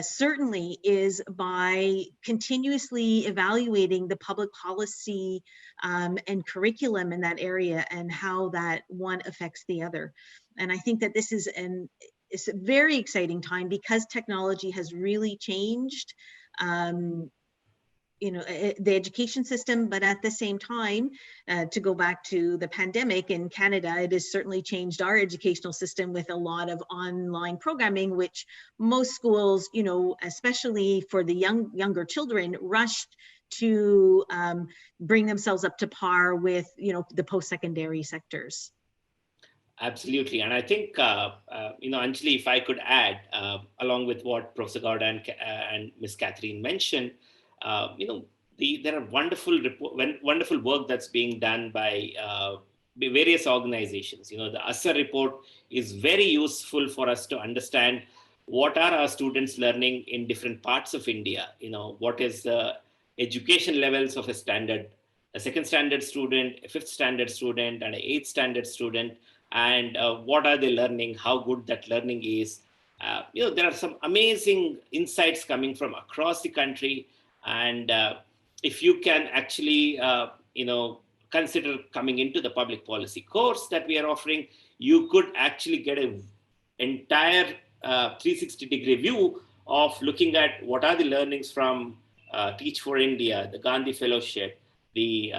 certainly is by continuously evaluating the public policy and curriculum in that area and how that one affects the other. And I think that this is it's a very exciting time because technology has really changed the education system, but at the same time, to go back to the pandemic in Canada, it has certainly changed our educational system with a lot of online programming, which most schools, especially for the younger children, rushed to bring themselves up to par with, the post-secondary sectors. Absolutely. And I think, Anjali, if I could add, along with what Professor Gowda and Ms. Catherine mentioned, there are wonderful work that's being done by various organizations. The ASSA report is very useful for us to understand what are our students learning in different parts of India. What is the education levels of a second standard student, a fifth standard student, and an eighth standard student, and what are they learning, how good that learning is. There are some amazing insights coming from across the country. And if you can actually, consider coming into the public policy course that we are offering, you could actually get an entire 360-degree view of looking at what are the learnings from Teach for India, the Gandhi Fellowship, the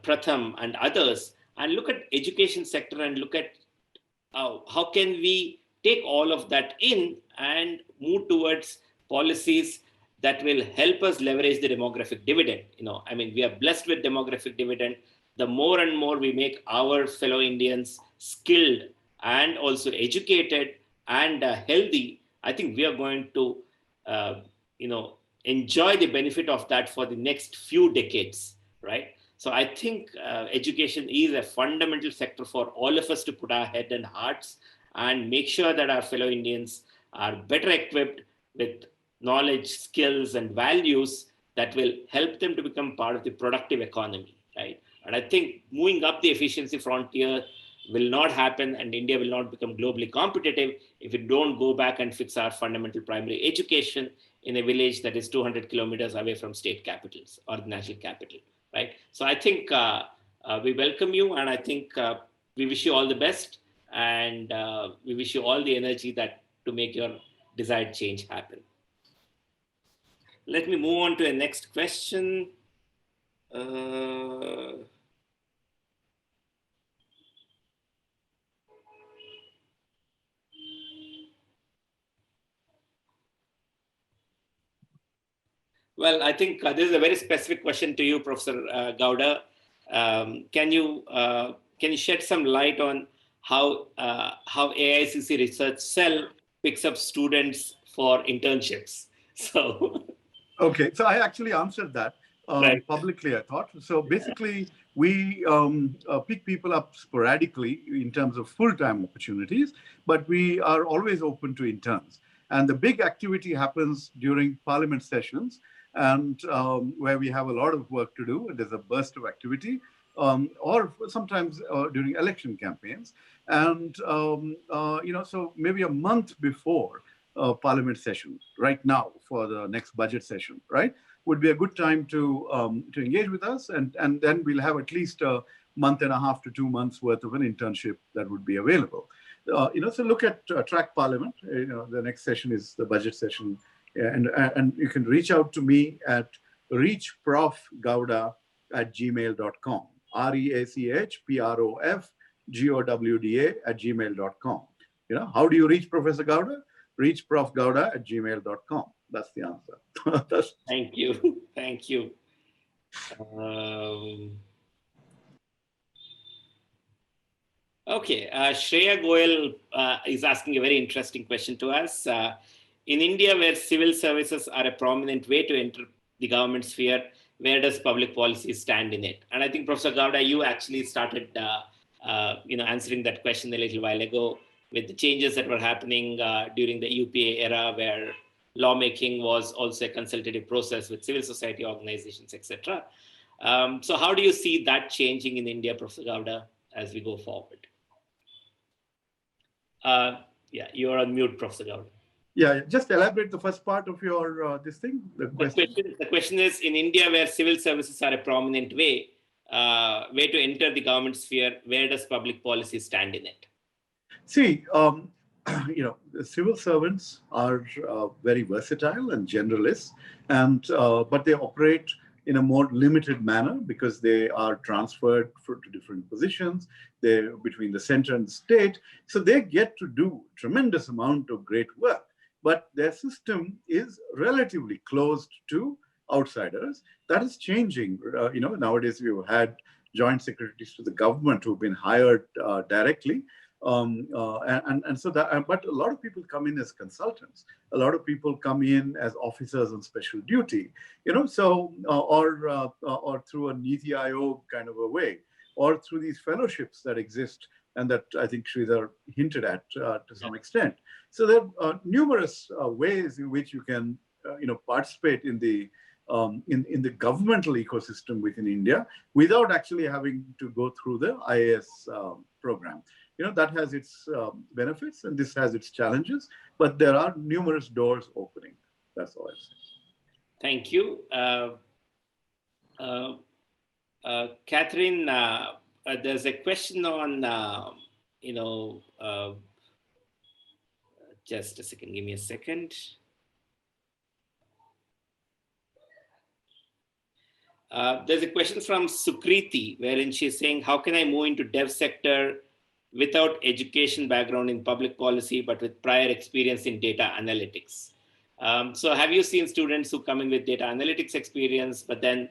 Pratham and others, and look at education sector and look at how can we take all of that in and move towards policies that will help us leverage the demographic dividend. We are blessed with demographic dividend. The more and more we make our fellow Indians skilled and also educated and healthy, I think we are going to, enjoy the benefit of that for the next few decades, right? So I think education is a fundamental sector for all of us to put our head and hearts and make sure that our fellow Indians are better equipped with knowledge, skills, and values that will help them to become part of the productive economy, right? And I think moving up the efficiency frontier will not happen, and India will not become globally competitive if we don't go back and fix our fundamental primary education in a village that is 200 kilometers away from state capitals or the national capital, right? So I think we welcome you, and I think we wish you all the best, and we wish you all the energy to make your desired change happen. Let me move on to the next question. Well, I think this is a very specific question to you, Professor Gowda. Can you shed some light on how AICC Research Cell picks up students for internships. So, Okay, so I actually answered that right. publicly, I thought. So basically, we pick people up sporadically in terms of full-time opportunities, but we are always open to interns. And the big activity happens during parliament sessions, and where we have a lot of work to do. There's a burst of activity, or sometimes during election campaigns. And, so maybe a month before parliament session right now for the next budget session, right, would be a good time to engage with us, and then we'll have at least a month and a half to 2 months worth of an internship that would be available. So look at Track Parliament. The next session is the budget session, and you can reach out to me at reachprofgowda@gmail.com. REACHPROFGOWDA@gmail.com. How do you reach Professor Gowda? reachprofgowda@gmail.com. That's the answer. Thank you. Thank you. Okay, Shreya Goyal is asking a very interesting question to us. In India, where civil services are a prominent way to enter the government sphere, where does public policy stand in it? And I think, Professor Gowda, you actually started answering that question a little while ago with the changes that were happening during the UPA era, where lawmaking was also a consultative process with civil society organizations, etc. So how do you see that changing in India, Professor Gowda, as we go forward? You're on mute, Professor Gowda. Yeah, just elaborate the first part of your this thing. The question is, in India, where civil services are a prominent way to enter the government sphere, where does public policy stand in it? See, the civil servants are very versatile and generalists, but they operate in a more limited manner because they are transferred to different positions. They're between the center and the state, so they get to do tremendous amount of great work. But their system is relatively closed to outsiders. That is changing. Nowadays we've had joint secretaries to the government who've been hired directly. So that, but a lot of people come in as consultants. A lot of people come in as officers on special duty, or through a Niti Aayog kind of a way, or through these fellowships that exist and that I think Sridhar hinted at to some extent. So there are numerous ways in which you can, participate in the governmental ecosystem within India without actually having to go through the IAS program. That has its benefits and this has its challenges, but there are numerous doors opening. That's all I've said. Thank you. Catherine, there's a question on, just a second, give me a second. There's a question from Sukriti, wherein she's saying, how can I move into dev sector without education background in public policy, but with prior experience in data analytics? So have you seen students who come in with data analytics experience, but then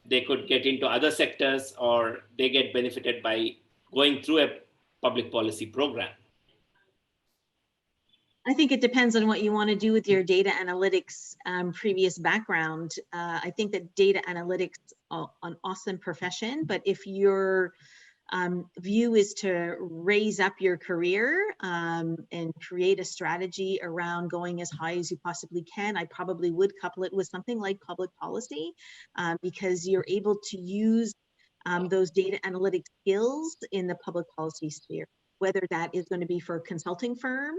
they could get into other sectors, or they get benefited by going through a public policy program? I think it depends on what you want to do with your data analytics previous background. I think that data analytics are an awesome profession, but if your view is to raise up your career and create a strategy around going as high as you possibly can, I probably would couple it with something like public policy, because you're able to use those data analytic skills in the public policy sphere, whether that is going to be for a consulting firm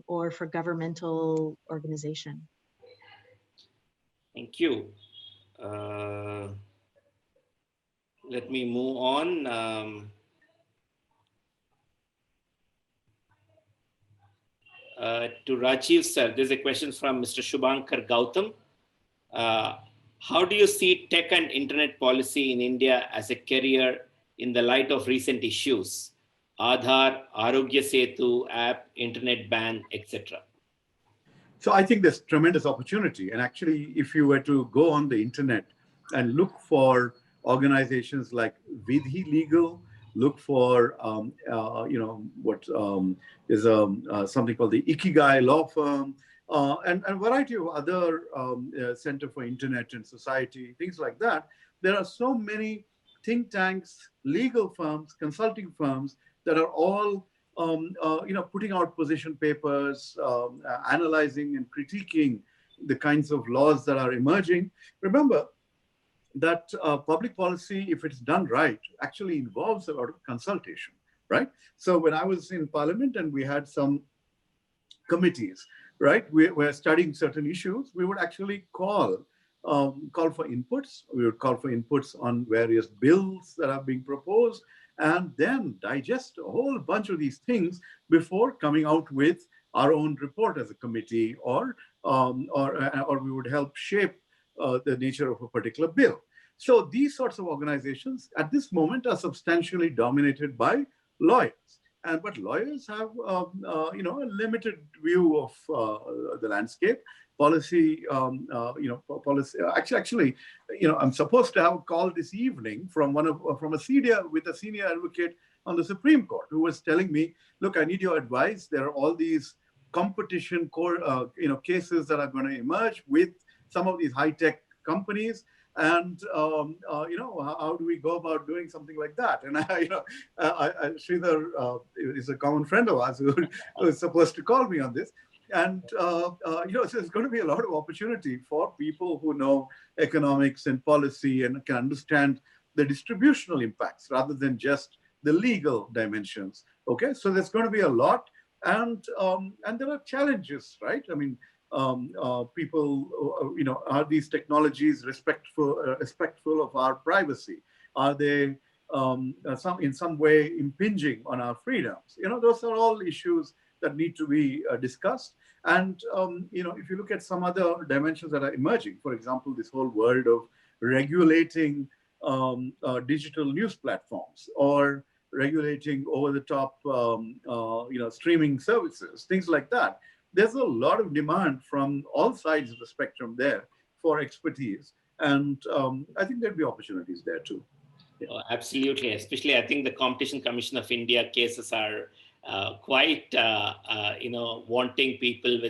or for governmental organization. Thank you. Let me move on. To Rajiv sir, there's a question from Mr. Shubhankar Gautam. How do you see tech and internet policy in India as a career in the light of recent issues? Aadhaar, Arogya Setu app, internet ban, etc. So I think there's tremendous opportunity. And actually, if you were to go on the internet and look for organizations like Vidhi Legal look for, what is something called the Ikigai law firm, and a variety of other Center for Internet and Society, things like that. There are so many think tanks, legal firms, consulting firms that are all putting out position papers, analyzing and critiquing the kinds of laws that are emerging. Remember that public policy, if it's done right, actually involves a lot of consultation, right? So when I was in Parliament and we had some committees, right, we were studying certain issues, we would actually call for inputs. We would call for inputs on various bills that are being proposed, and then digest a whole bunch of these things before coming out with our own report as a committee, or we would help shape the nature of a particular bill. So these sorts of organizations at this moment are substantially dominated by lawyers. But lawyers have, a limited view of the landscape. Policy, policy. Actually, I'm supposed to have a call this evening from a senior advocate on the Supreme Court who was telling me, look, I need your advice. There are all these competition cases that are going to emerge with some of these high-tech companies. And how do we go about doing something like that? And Sridhar is a common friend of ours who is supposed to call me on this. And so there's going to be a lot of opportunity for people who know economics and policy and can understand the distributional impacts rather than just the legal dimensions. Okay, so there's going to be a lot, and there are challenges, right? I mean, people, are these technologies respectful of our privacy? Are they in some way impinging on our freedoms? Those are all issues that need to be discussed. And if you look at some other dimensions that are emerging, for example, this whole world of regulating digital news platforms, or regulating over-the-top, streaming services, things like that. There's a lot of demand from all sides of the spectrum there for expertise. And I think there'll be opportunities there too. Yeah. Oh, absolutely. Especially, I think the Competition Commission of India cases are quite, wanting people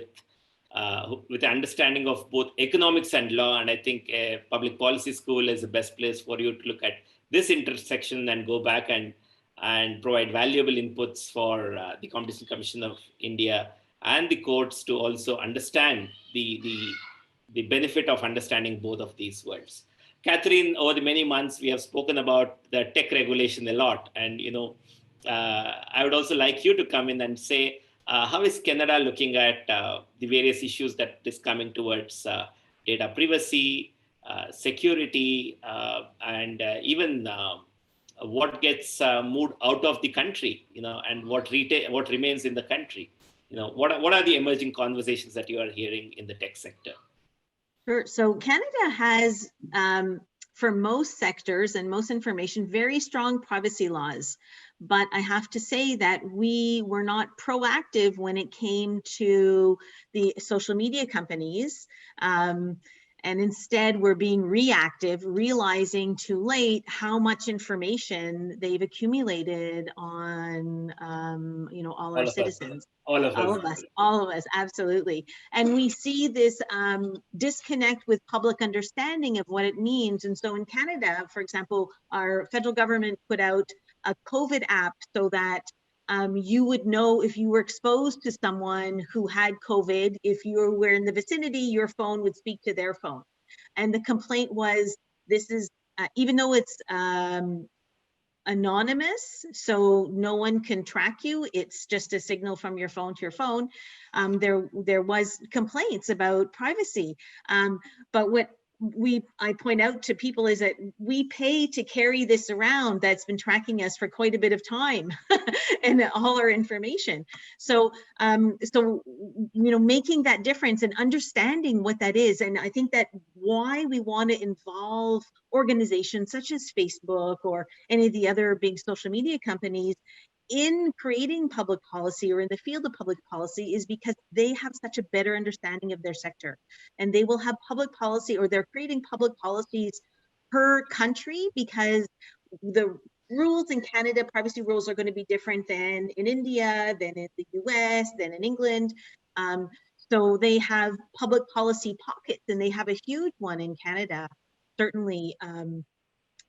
with understanding of both economics and law. And I think a public policy school is the best place for you to look at this intersection and go back and provide valuable inputs for the Competition Commission of India and the courts to also understand the benefit of understanding both of these worlds. Catherine, over the many months, we have spoken about the tech regulation a lot. And, I would also like you to come in and say, how is Canada looking at the various issues that is coming towards data privacy, security, and even what gets moved out of the country, and what remains in the country? What are the emerging conversations that you are hearing in the tech sector? Sure. So Canada has, for most sectors and most information, very strong privacy laws. But I have to say that we were not proactive when it came to the social media companies. And instead, we're being reactive, realizing too late how much information they've accumulated on, all our citizens. All of us, absolutely. And we see this disconnect with public understanding of what it means. And so in Canada, for example, our federal government put out a COVID app so that you would know if you were exposed to someone who had COVID. If you were in the vicinity, your phone would speak to their phone. And the complaint was, this is, even though it's anonymous, so no one can track you, it's just a signal from your phone to your phone. There was complaints about privacy. But what I point out to people is that we pay to carry this around that's been tracking us for quite a bit of time and all our information. So, making that difference and understanding what that is. And I think that why we want to involve organizations such as Facebook or any of the other big social media companies in creating public policy or in the field of public policy is because they have such a better understanding of their sector, and they will have public policy, or they're creating public policies per country, because the rules in Canada, privacy rules are going to be different than in India, than in the US, than in England. So they have public policy pockets, and they have a huge one in Canada, certainly,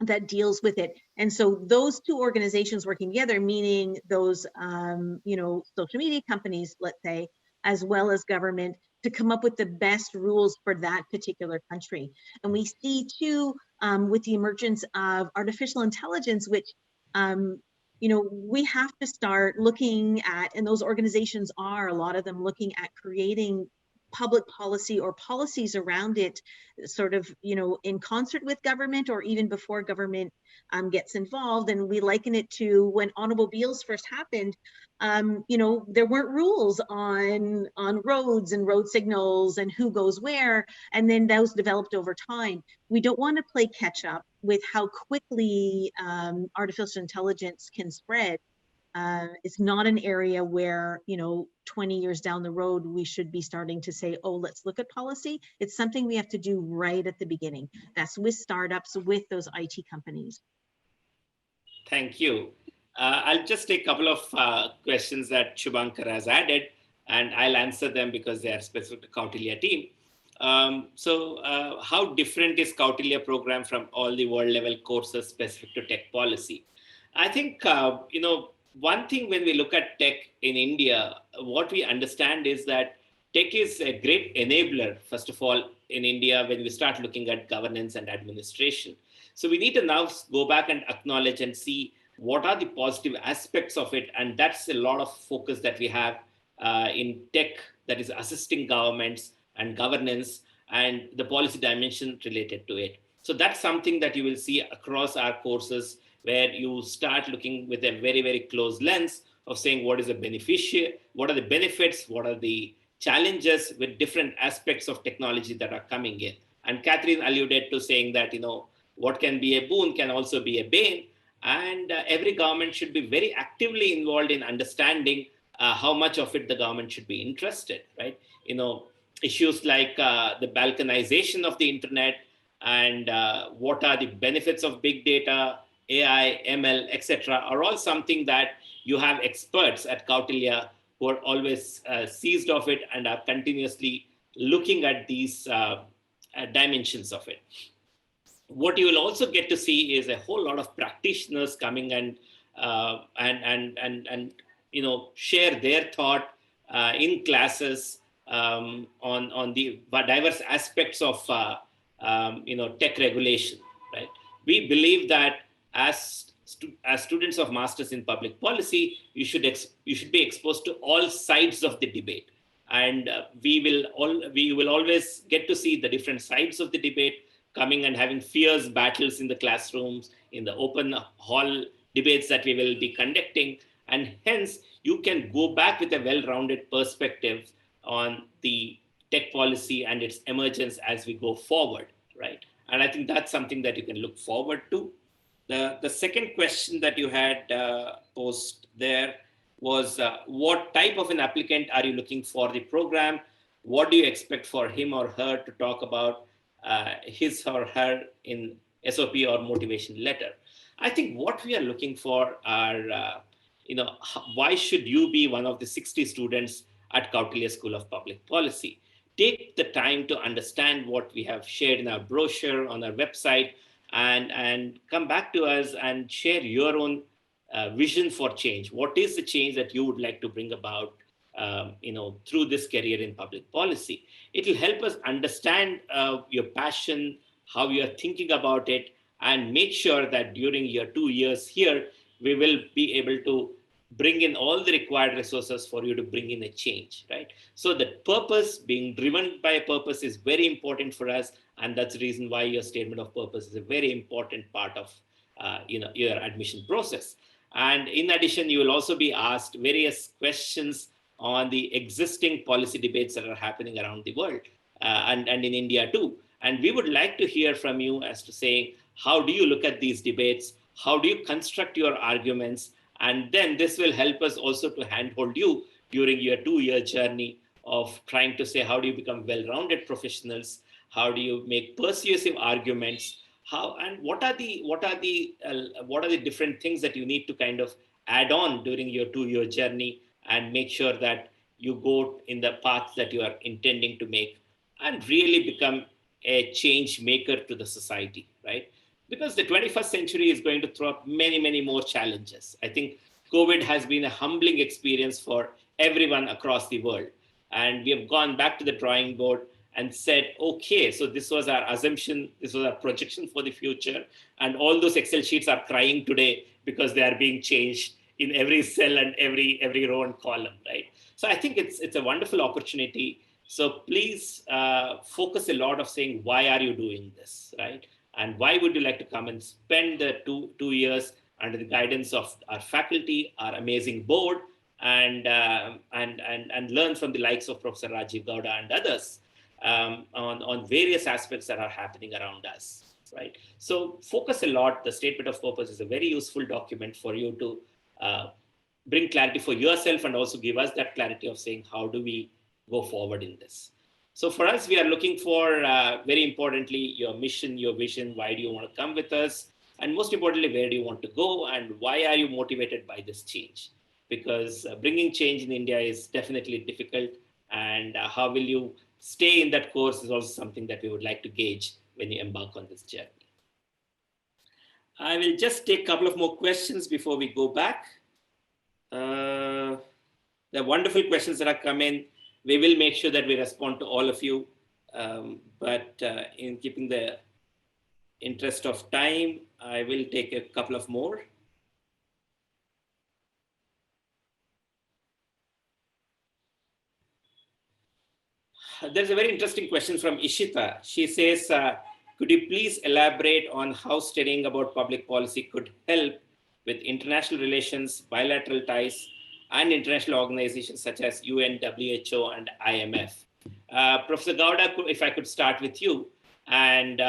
that deals with it. And so those two organizations working together, meaning those, social media companies, let's say, as well as government, to come up with the best rules for that particular country. And we see too, with the emergence of artificial intelligence, which, we have to start looking at, and those organizations are, a lot of them, looking at creating public policy or policies around it, sort of, in concert with government, or even before government gets involved. And we liken it to when automobiles first happened. There weren't rules on roads and road signals and who goes where, and then those developed over time. We don't want to play catch up with how quickly artificial intelligence can spread. It's not an area where, 20 years down the road, we should be starting to say, oh, let's look at policy. It's something we have to do right at the beginning. That's with startups, with those IT companies. Thank you. I'll just take a couple of questions that Shubhankar has added, and I'll answer them because they are specific to Kautilya team. How different is Kautilya program from all the world level courses specific to tech policy? I think, one thing when we look at tech in India, what we understand is that tech is a great enabler, first of all, in India, when we start looking at governance and administration. So we need to now go back and acknowledge and see what are the positive aspects of it. And that's a lot of focus that we have in tech, that is assisting governments and governance and the policy dimension related to it. So that's something that you will see across our courses, where you start looking with a very, very close lens of saying what is the beneficiary, what are the benefits, what are the challenges with different aspects of technology that are coming in. And Catherine alluded to saying that, what can be a boon can also be a bane. And every government should be very actively involved in understanding how much of it the government should be interested, right? Issues like the balkanization of the internet, and what are the benefits of big data, AI, ML, etc., are all something that you have experts at Kautilya who are always seized of it and are continuously looking at these dimensions of it. What you will also get to see is a whole lot of practitioners coming and share their thought in classes on the diverse aspects of tech regulation, right? We believe that as students of Masters in Public Policy, you should be exposed to all sides of the debate, and we will always get to see the different sides of the debate coming and having fierce battles in the classrooms, in the open hall debates that we will be conducting, and hence you can go back with a well-rounded perspective on the tech policy and its emergence as we go forward, right? And I think that's something that you can look forward to. The second question that you had posed there was, what type of an applicant are you looking for the program? What do you expect for him or her to talk about his or her in SOP or motivation letter? I think what we are looking for are, why should you be one of the 60 students at Kautilya School of Public Policy? Take the time to understand what we have shared in our brochure, on our website, and come back to us and share your own vision for change. What is the change that you would like to bring about, through this career in public policy? It will help us understand your passion, how you are thinking about it, and make sure that during your 2 years here, we will be able to bring in all the required resources for you to bring in a change, right? So the purpose, being driven by a purpose, is very important for us. And that's the reason why your statement of purpose is a very important part of your admission process. And in addition, you will also be asked various questions on the existing policy debates that are happening around the world and in India too. And we would like to hear from you as to saying, how do you look at these debates? How do you construct your arguments? And then this will help us also to handhold you during your 2-year journey of trying to say, how do you become well-rounded professionals? How do you make persuasive arguments? how and what are the different things that you need to kind of add on during your 2-year journey and make sure that you go in the path that you are intending to make and really become a change maker to the society, right? Because the 21st century is going to throw up many, many more challenges. I think COVID has been a humbling experience for everyone across the world. And we have gone back to the drawing board and said, okay, so this was our assumption, this was our projection for the future. And all those Excel sheets are crying today because they are being changed in every cell and every row and column, right? So I think it's a wonderful opportunity. So please focus a lot of saying, why are you doing this, right? And why would you like to come and spend the two years under the guidance of our faculty, our amazing board, and learn from the likes of Professor Rajiv, Gauda, and others on various aspects that are happening around us, right? So focus a lot. The statement of purpose is a very useful document for you to bring clarity for yourself and also give us that clarity of saying, how do we go forward in this? So for us, we are looking for, very importantly, your mission, your vision. Why do you want to come with us? And most importantly, where do you want to go? And why are you motivated by this change? Because bringing change in India is definitely difficult. And how will you stay in that course is also something that we would like to gauge when you embark on this journey. I will just take a couple of more questions before we go back. The wonderful questions that are coming. We will make sure that we respond to all of you, but in keeping the interest of time, I will take a couple of more. There's a very interesting question from Ishita. She says, could you please elaborate on how studying about public policy could help with international relations, bilateral ties, and international organizations such as UN, WHO, and IMF. Professor Gowda, if I could start with you and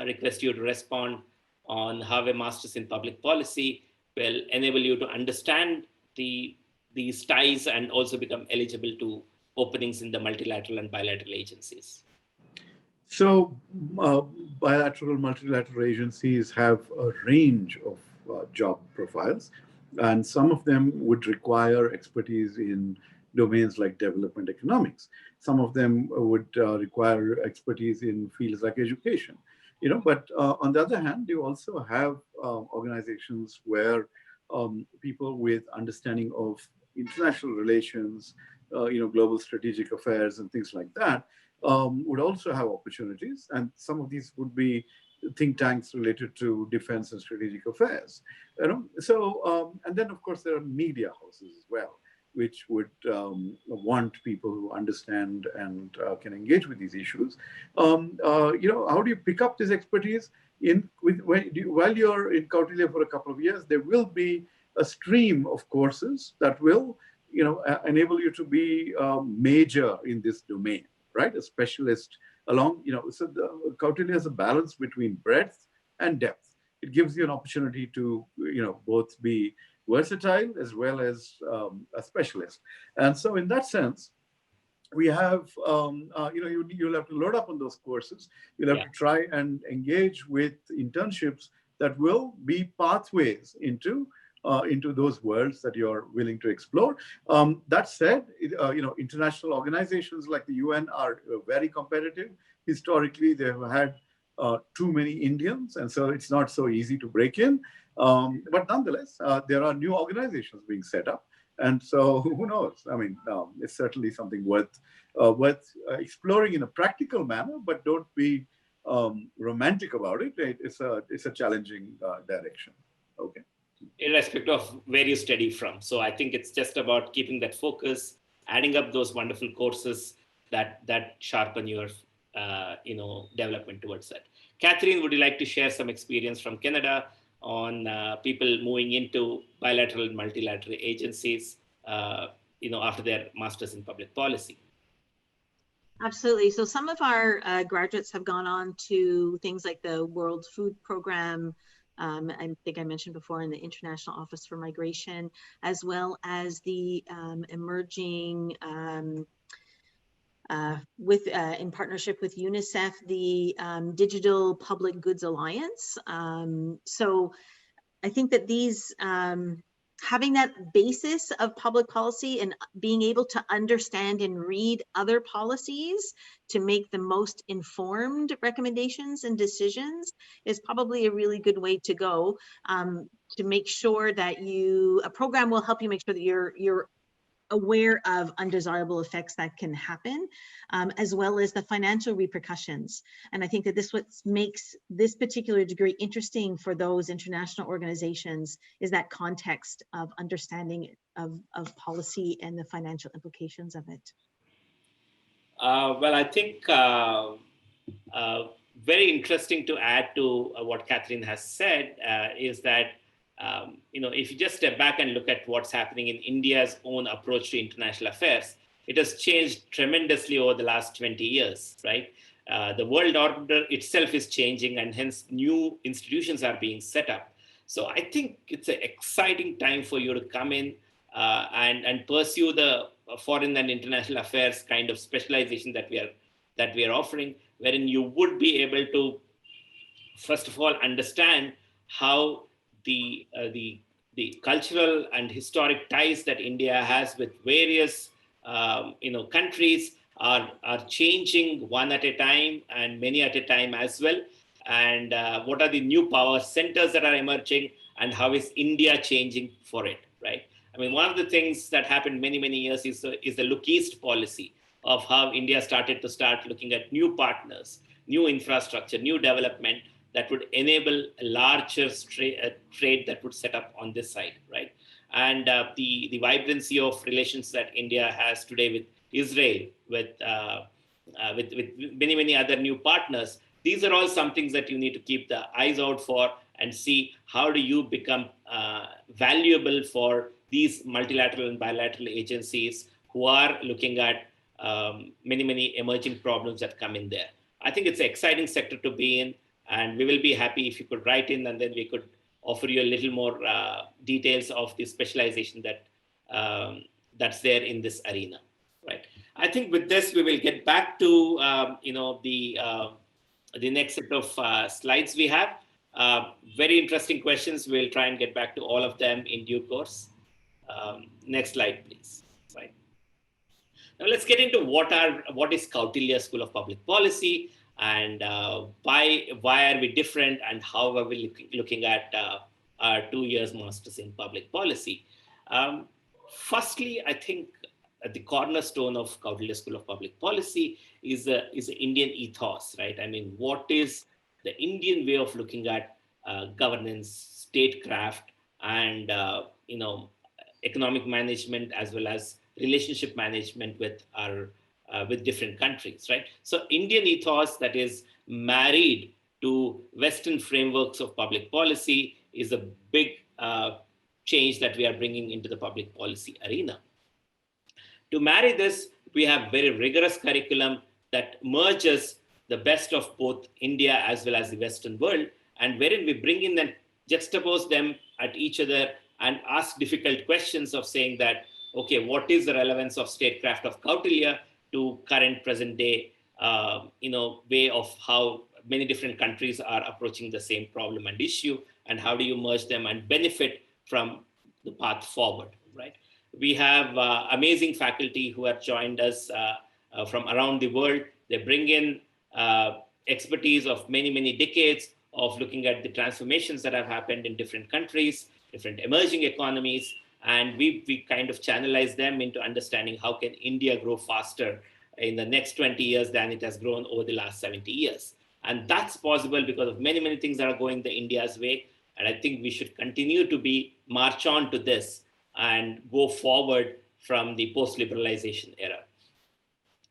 request you to respond on how a master's in public policy will enable you to understand these ties and also become eligible to openings in the multilateral and bilateral agencies. So bilateral, multilateral agencies have a range of job profiles, and some of them would require expertise in domains like development economics. Some of them would require expertise in fields like education. But on the other hand, you also have organizations where people with understanding of international relations, global strategic affairs and things like that would also have opportunities. And some of these would be think tanks related to defense and strategic affairs. So, and then of course there are media houses as well, which would want people who understand and can engage with these issues. How do you pick up this expertise? While you're in Kautilya for a couple of years, there will be a stream of courses that will enable you to be major in this domain, right? A specialist along, so the Kautilya is a balance between breadth and depth. It gives you an opportunity to, both be versatile as well as a specialist. And so in that sense, we have, you'll have to load up on those courses. You'll have to try and engage with internships that will be pathways into those worlds that you're willing to explore. That said, international organizations like the UN are very competitive. Historically, they've had too many Indians, and so it's not so easy to break in. But nonetheless, there are new organizations being set up. And so who knows? I mean, it's certainly something worth exploring in a practical manner, but don't be romantic about it. It's a challenging direction. Okay. Irrespective of where you study from. So I think it's just about keeping that focus, adding up those wonderful courses that sharpen your development towards that. Catherine, would you like to share some experience from Canada on people moving into bilateral and multilateral agencies, after their masters in public policy? Absolutely. So some of our graduates have gone on to things like the World Food Program. I think I mentioned before in the International Office for Migration, as well as the emerging in partnership with UNICEF, the Digital Public Goods Alliance. So I think that these, having that basis of public policy and being able to understand and read other policies to make the most informed recommendations and decisions is probably a really good way to go, to make sure that a program will help you make sure that you're aware of undesirable effects that can happen, as well as the financial repercussions. And I think that this what makes this particular degree interesting for those international organizations is that context of understanding of policy and the financial implications of it. Well, I think very interesting to add to what Catherine has said is that if you just step back and look at what's happening in India's own approach to international affairs, it has changed tremendously over the last 20 years, right? The world order itself is changing, and hence new institutions are being set up. So I think it's an exciting time for you to come in and pursue the foreign and international affairs kind of specialization that we are offering, wherein you would be able to, first of all, understand how the cultural and historic ties that India has with various countries are changing one at a time and many at a time as well. And what are the new power centers that are emerging, and how is India changing for it, right? I mean, one of the things that happened many years is the Look East policy of how India started looking at new partners, new infrastructure, new development that would enable a larger trade that would set up on this side, right? And the vibrancy of relations that India has today with Israel, with many other new partners, these are all some things that you need to keep the eyes out for and see how do you become valuable for these multilateral and bilateral agencies who are looking at many emerging problems that come in there. I think it's an exciting sector to be in, and we will be happy if you could write in, and then we could offer you a little more details of the specialization that's there in this arena, right? I think with this, we will get back to the next set of slides we have. Very interesting questions. We'll try and get back to all of them in due course. Next slide, please. Right. Now let's get into what is Kautilya School of Public Policy, and why are we different, and how are we looking at our 2 years Masters in Public Policy. Firstly, I think the cornerstone of Kautilya School of Public Policy is the Indian ethos, right? I mean, what is the Indian way of looking at governance, statecraft, and economic management, as well as relationship management with different countries, right? So Indian ethos that is married to Western frameworks of public policy is a big change that we are bringing into the public policy arena. To marry this, we have very rigorous curriculum that merges the best of both India as well as the Western world, and wherein we bring in and juxtapose them at each other and ask difficult questions of saying that, okay, what is the relevance of statecraft of Kautilya to current present day, way of how many different countries are approaching the same problem and issue, and how do you merge them and benefit from the path forward, right? We have amazing faculty who have joined us from around the world. They bring in expertise of many decades of looking at the transformations that have happened in different countries, different emerging economies, and we kind of channelize them into understanding how can India grow faster in the next 20 years than it has grown over the last 70 years. And that's possible because of many things that are going the India's way. And I think we should continue to march on to this and go forward from the post-liberalization era.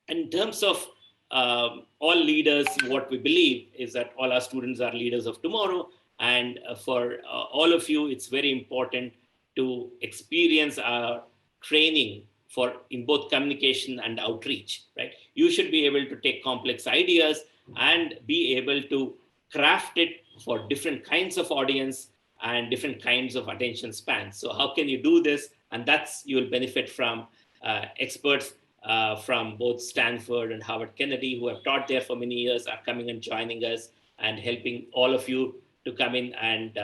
In terms of all leaders, what we believe is that all our students are leaders of tomorrow. And for all of you, it's very important to experience our training in both communication and outreach, right? You should be able to take complex ideas and be able to craft it for different kinds of audience and different kinds of attention spans. So how can you do this? And you will benefit from experts from both Stanford and Harvard Kennedy, who have taught there for many years, are coming and joining us and helping all of you to come in and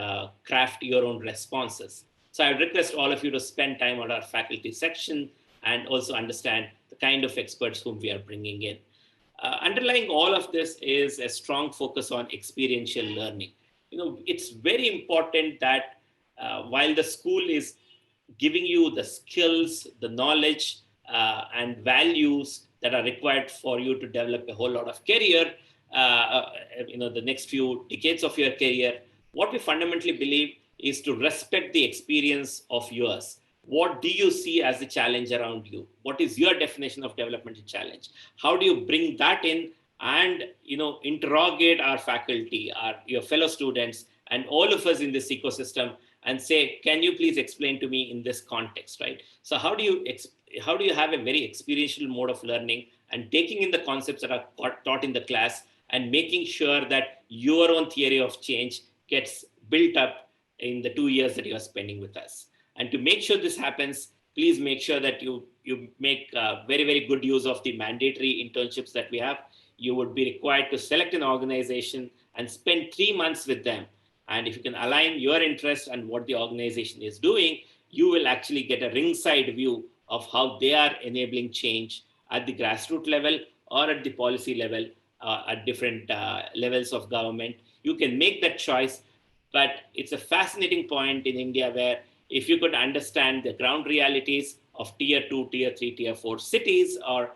craft your own responses. So I would request all of you to spend time on our faculty section and also understand the kind of experts whom we are bringing in. Underlying all of this is a strong focus on experiential learning. It's very important that while the school is giving you the skills, the knowledge, and values that are required for you to develop a whole lot of career, the next few decades of your career, what we fundamentally believe is to respect the experience of yours. What do you see as the challenge around you? What is your definition of developmental challenge? How do you bring that in and interrogate our faculty, your fellow students, and all of us in this ecosystem, and say, can you please explain to me in this context, right? So how do you have a very experiential mode of learning and taking in the concepts that are taught in the class and making sure that your own theory of change gets built up in the 2 years that you are spending with us? And to make sure this happens, please make sure that you make very, very good use of the mandatory internships that we have. You would be required to select an organization and spend 3 months with them. And if you can align your interest and what the organization is doing, you will actually get a ringside view of how they are enabling change at the grassroots level or at the policy level, at different levels of government. You can make that choice, but it's a fascinating point in India where if you could understand the ground realities of tier 2, tier 3, tier 4 cities or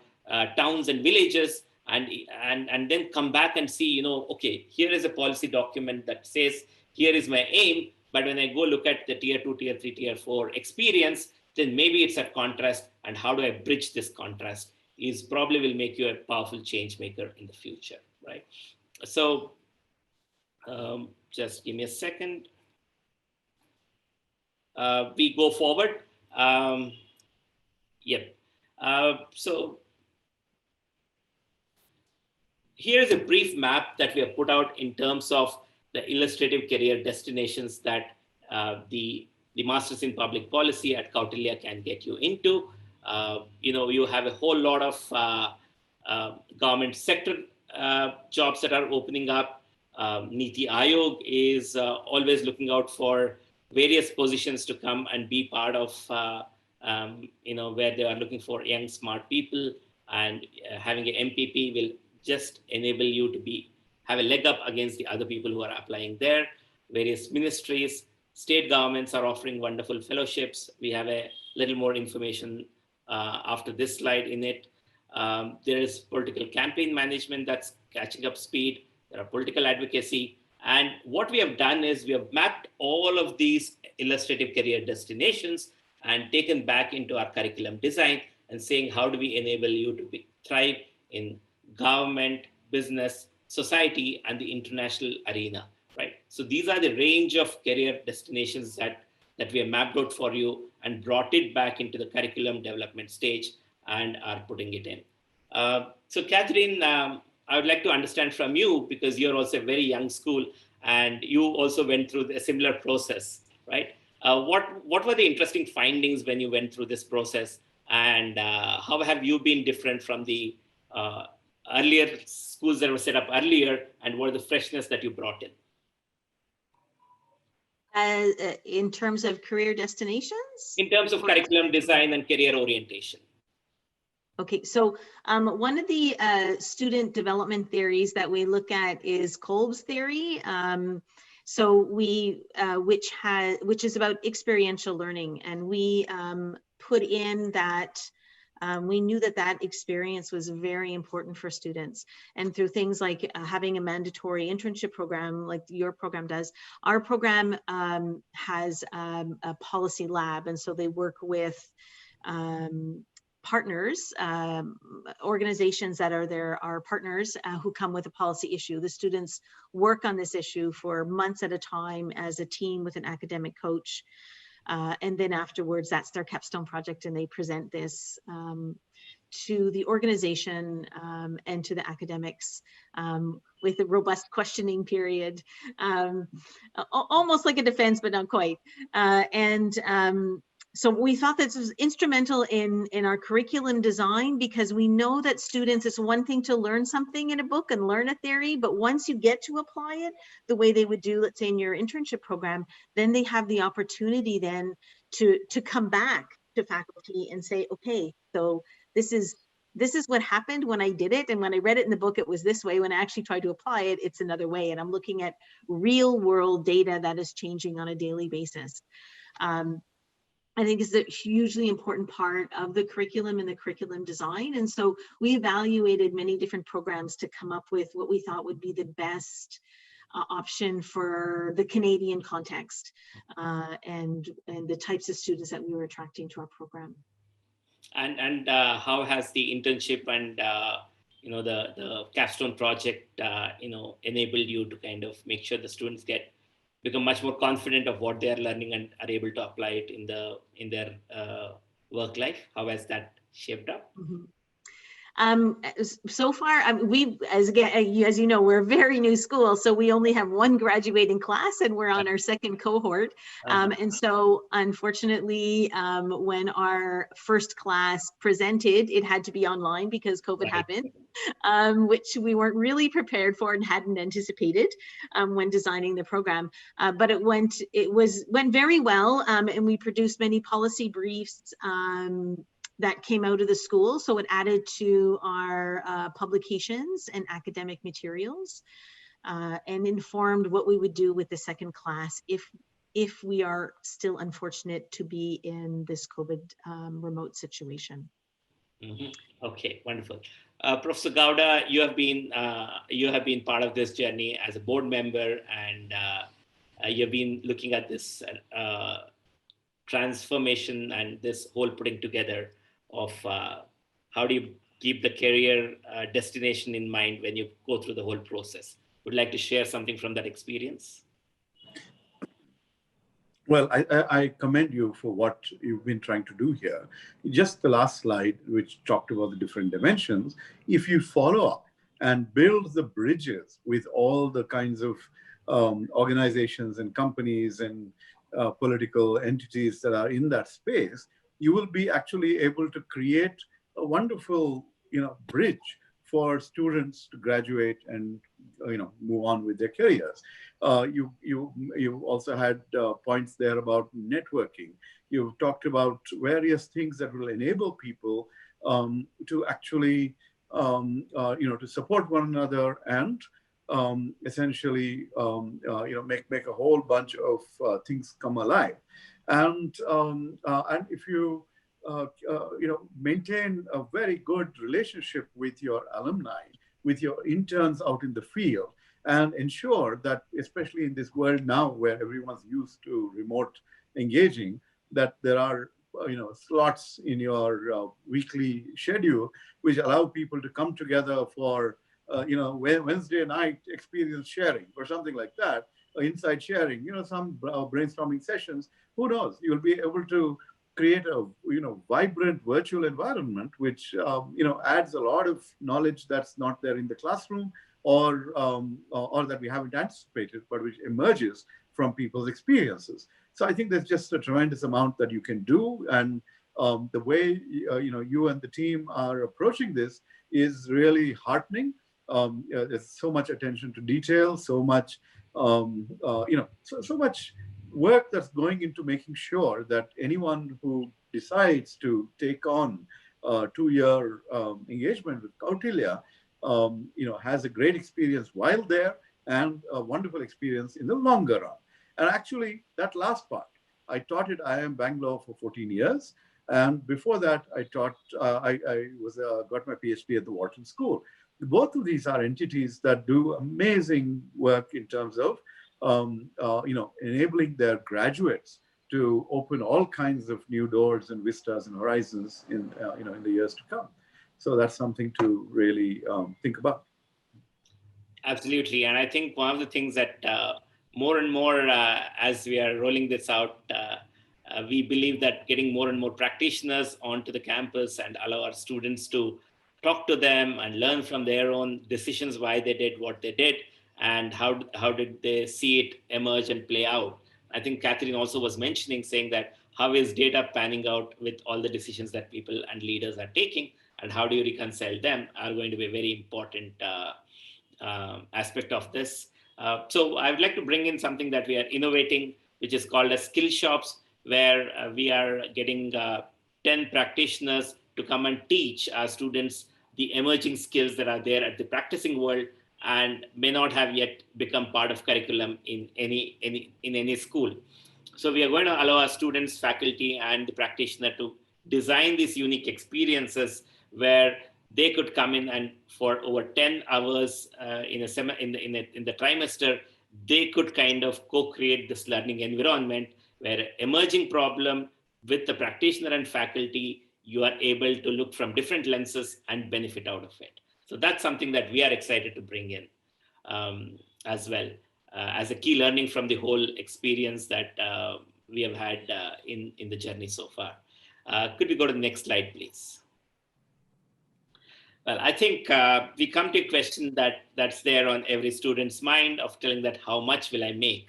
towns and villages, and then come back and see, okay, here is a policy document that says, here is my aim, but when I go look at the tier 2, tier 3, tier 4 experience, then maybe it's a contrast, and how do I bridge this contrast is probably will make you a powerful change maker in the future, right? So just give me a second. We go forward. Yep. So here's a brief map that we have put out in terms of the illustrative career destinations that the Masters in Public Policy at Kautilya can get you into. You have a whole lot of government sector jobs that are opening up. Niti Aayog is always looking out for various positions to come and be part of, where they are looking for young, smart people, and having an MPP will just enable you to have a leg up against the other people who are applying there. Various ministries, state governments are offering wonderful fellowships. We have a little more information after this slide in it. There is political campaign management that's catching up speed. There are political advocacy. And what we have done is we have mapped all of these illustrative career destinations and taken back into our curriculum design and saying, how do we enable you to thrive in government, business, society, and the international arena, right? So these are the range of career destinations that we have mapped out for you and brought it back into the curriculum development stage and are putting it in. So Catherine, I would like to understand from you, because you're also a very young school and you also went through a similar process, right? What were the interesting findings when you went through this process, and how have you been different from the earlier schools that were set up earlier, and what are the freshness that you brought in? In terms of career destinations? In terms of curriculum design and career orientation. Okay, so one of the student development theories that we look at is Kolb's theory. Which is about experiential learning, and we put in that we knew that experience was very important for students, and through things like having a mandatory internship program like your program does. Our program has a policy lab, and so they work with partners, organizations that are our partners who come with a policy issue. The students work on this issue for months at a time as a team with an academic coach. And then afterwards, that's their capstone project, and they present this to the organization and to the academics with a robust questioning period, almost like a defense, but not quite. So we thought this was instrumental in our curriculum design, because we know that students, it's one thing to learn something in a book and learn a theory, but once you get to apply it the way they would do, let's say in your internship program, then they have the opportunity then to come back to faculty and say, okay, so this is what happened when I did it. And when I read it in the book, it was this way. When I actually tried to apply it, it's another way. And I'm looking at real world data that is changing on a daily basis. I think is a hugely important part of the curriculum and the curriculum design. And so we evaluated many different programs to come up with what we thought would be the best option for the Canadian context and the types of students that we were attracting to our program. And how has the internship and the capstone project enabled you to kind of make sure the students become much more confident of what they are learning and are able to apply it in their work life? How has that shaped up? Mm-hmm. So far, we, as you know, we're a very new school, so we only have one graduating class, and we're on our second cohort. And so, unfortunately, when our first class presented, it had to be online because COVID happened, which we weren't really prepared for and hadn't anticipated when designing the program. But it went very well, and we produced many policy briefs that came out of the school. So it added to our publications and academic materials and informed what we would do with the second class if we are still unfortunate to be in this COVID remote situation. Mm-hmm. Okay, wonderful. Professor Gowda, you have been part of this journey as a board member, and you've been looking at this transformation and this whole putting together of how do you keep the career destination in mind when you go through the whole process. Would you like to share something from that experience? Well, I commend you for what you've been trying to do here. Just the last slide, which talked about the different dimensions, if you follow up and build the bridges with all the kinds of organizations and companies and political entities that are in that space, you will be actually able to create a wonderful, bridge for students to graduate and, move on with their careers. You also had points there about networking. You've talked about various things that will enable people to actually, to support one another and essentially, make a whole bunch of things come alive. And if you, maintain a very good relationship with your alumni, with your interns out in the field, and ensure that, especially in this world now where everyone's used to remote engaging, that there are slots in your weekly schedule which allow people to come together for Wednesday night experience sharing or something like that, insight sharing, some brainstorming sessions. Who knows? You'll be able to create a vibrant virtual environment which adds a lot of knowledge that's not there in the classroom or that we haven't anticipated, but which emerges from people's experiences. So I think there's just a tremendous amount that you can do, and the way you and the team are approaching this is really heartening. There's so much attention to detail, so much so much work that's going into making sure that anyone who decides to take on a 2-year engagement with Kautilya, has a great experience while there and a wonderful experience in the longer run. And actually, that last part, I taught at IIM Bangalore for 14 years. And before that, I taught, I got my PhD at the Wharton School. Both of these are entities that do amazing work in terms of, enabling their graduates to open all kinds of new doors and vistas and horizons in the years to come. So that's something to really think about. Absolutely. And I think one of the things that more and more as we are rolling this out, we believe that getting more and more practitioners onto the campus and allow our students to talk to them and learn from their own decisions, why they did what they did, and how did they see it emerge and play out. I think Catherine also was mentioning, saying that how is data panning out with all the decisions that people and leaders are taking, and how do you reconcile them, are going to be a very important aspect of this. So I would like to bring in something that we are innovating, which is called as skill shops, where we are getting 10 practitioners to come and teach our students the emerging skills that are there at the practicing world and may not have yet become part of curriculum in any school. So we are going to allow our students, faculty, and the practitioner to design these unique experiences where they could come in and for over 10 hours in the trimester, they could kind of co-create this learning environment where emerging problem with the practitioner and faculty, you are able to look from different lenses and benefit out of it. So that's something that we are excited to bring in as well as a key learning from the whole experience that we have had in the journey so far. Could we go to the next slide, please? Well, I think we come to a question that's there on every student's mind of telling that how much will I make?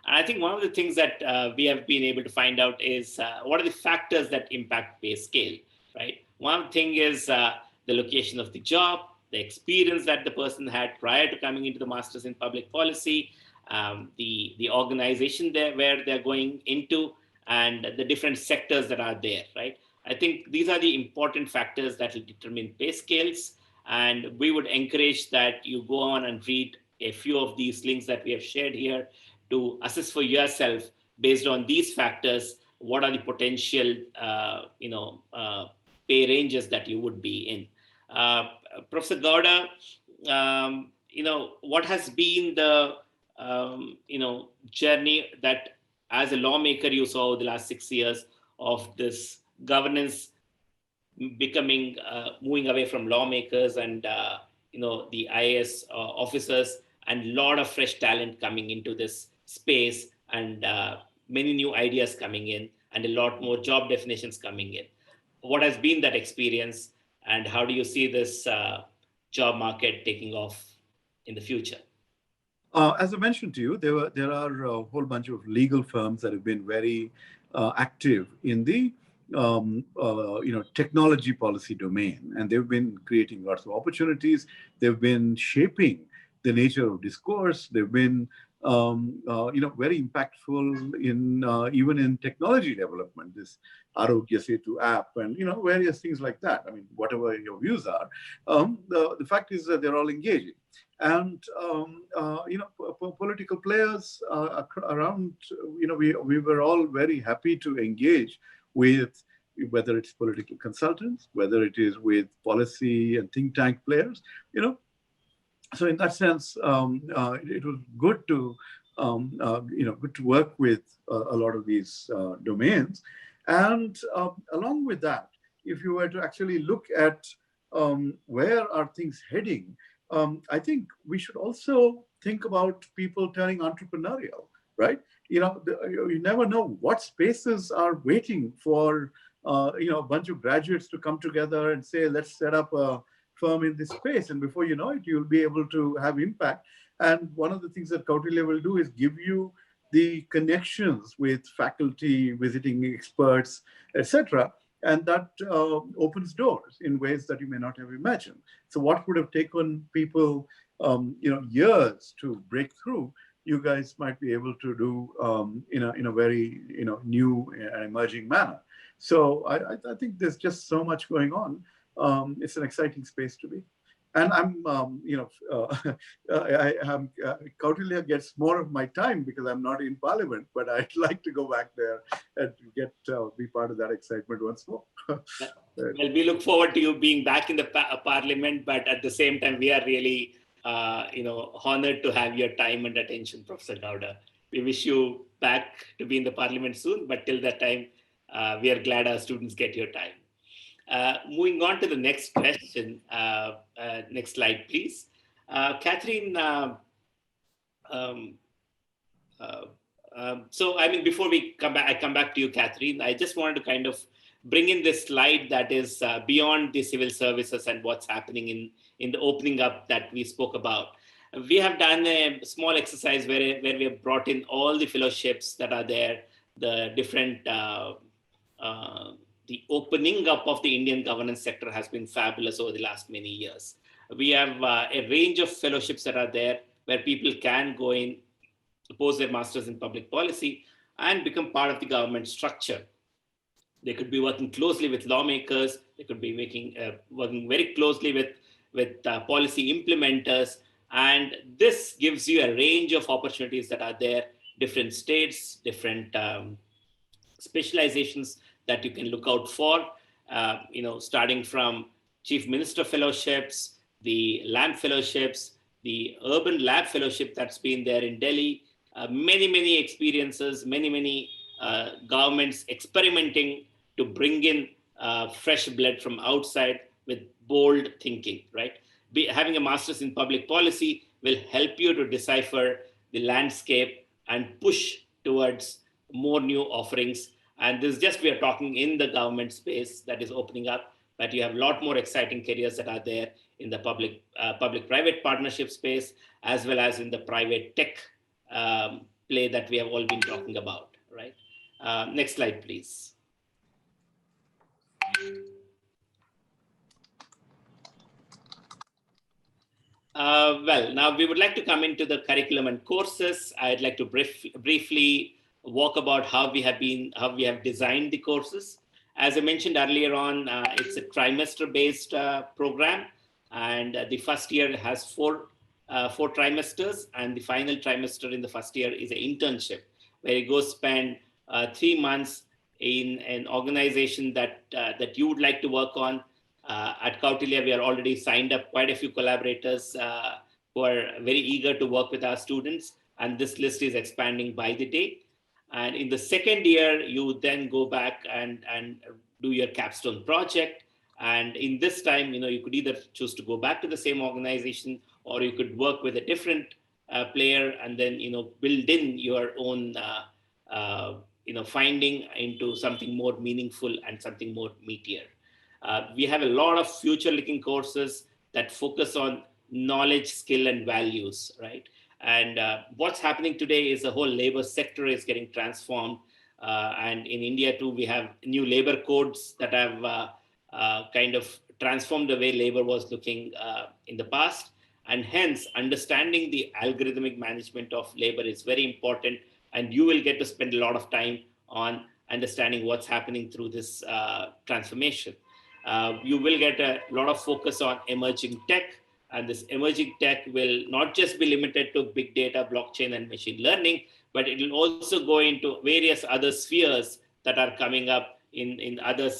And I think one of the things that we have been able to find out is what are the factors that impact pay scale, right? One thing is the location of the job, the experience that the person had prior to coming into the Masters in Public Policy, the organization there where they're going into, and the different sectors that are there, right? I think these are the important factors that will determine pay scales. And we would encourage that you go on and read a few of these links that we have shared here to assess for yourself based on these factors, what are the potential, pay ranges that you would be in. Professor Gauda, what has been the, journey that as a lawmaker you saw over the last 6 years of this governance becoming, moving away from lawmakers and, the IAS officers, and a lot of fresh talent coming into this space, and many new ideas coming in, and a lot more job definitions coming in. What has been that experience, and how do you see this job market taking off in the future? As I mentioned to you, there are a whole bunch of legal firms that have been very active in the technology policy domain, and they've been creating lots of opportunities. They've been shaping the nature of discourse. They've been very impactful in even in technology development. This Arogya Setu app and various things like that. I mean, whatever your views are, the fact is that they're all engaging. And political players around, we were all very happy to engage with, whether it's political consultants, whether it is with policy and think tank players, So in that sense, it was good to, good to work with a lot of these domains. And along with that, if you were to actually look at where are things heading, I think we should also think about people turning entrepreneurial, right? You never know what spaces are waiting for, a bunch of graduates to come together and say, let's set up a firm in this space. And before you know it, you'll be able to have impact. And one of the things that Kautilya will do is give you the connections with faculty, visiting experts, etc. And that opens doors in ways that you may not have imagined. So what would have taken people, years to break through, you guys might be able to do in a very new and emerging manner. So I think there's just so much going on. It's an exciting space to be. And I'm, Kautilya gets more of my time because I'm not in Parliament, but I'd like to go back there and get be part of that excitement once more. Well, we look forward to you being back in the Parliament, but at the same time, we are really, honored to have your time and attention, Professor Gowda. We wish you back to be in the Parliament soon, but till that time, we are glad our students get your time. Moving on to the next question. Next slide, please. Catherine, so I mean, before we come back, I come back to you, Catherine. I just wanted to kind of bring in this slide that is beyond the civil services and what's happening in the opening up that we spoke about. We have done a small exercise where we have brought in all the fellowships that are there, the different the opening up of the Indian governance sector has been fabulous over the last many years. We have a range of fellowships that are there where people can go in, post their masters in public policy, and become part of the government structure. They could be working closely with lawmakers. They could be working very closely with policy implementers. And this gives you a range of opportunities that are there, different states, different specializations that you can look out for, starting from Chief Minister fellowships, the LAMP fellowships, the Urban Lab fellowship that's been there in Delhi, many experiences, many governments experimenting to bring in fresh blood from outside with bold thinking, right? Having a master's in public policy will help you to decipher the landscape and push towards more new offerings. And this is just, we are talking in the government space that is opening up, but you have a lot more exciting careers that are there in the public-private partnership space, as well as in the private tech play that we have all been talking about, right? Next slide, please. Well, now we would like to come into the curriculum and courses. I'd like to briefly walk about how we have designed the courses. As I mentioned earlier on, it's a trimester-based program, and the first year has four trimesters, and the final trimester in the first year is an internship, where you go spend 3 months in an organization that you would like to work on. At Kautilya, we are already signed up quite a few collaborators who are very eager to work with our students, and this list is expanding by the day. And in the second year, you then go back and do your capstone project. And in this time, you could either choose to go back to the same organization, or you could work with a different player and then, build in your own, finding into something more meaningful and something more meatier. We have a lot of future-looking courses that focus on knowledge, skill, and values, right? And what's happening today is the whole labor sector is getting transformed. And in India too, we have new labor codes that have kind of transformed the way labor was looking in the past. And hence, understanding the algorithmic management of labor is very important. And you will get to spend a lot of time on understanding what's happening through this transformation. You will get a lot of focus on emerging tech. And this emerging tech will not just be limited to big data, blockchain, and machine learning, but it will also go into various other spheres that are coming up in other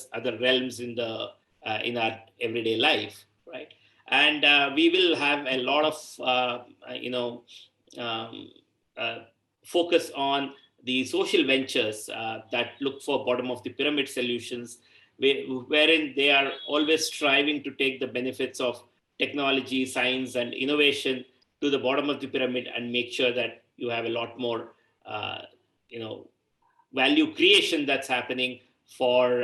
realms in our everyday life, right? And we will have a lot of focus on the social ventures that look for bottom of the pyramid solutions, wherein they are always striving to take the benefits of technology, science, and innovation to the bottom of the pyramid and make sure that you have a lot more, value creation that's happening for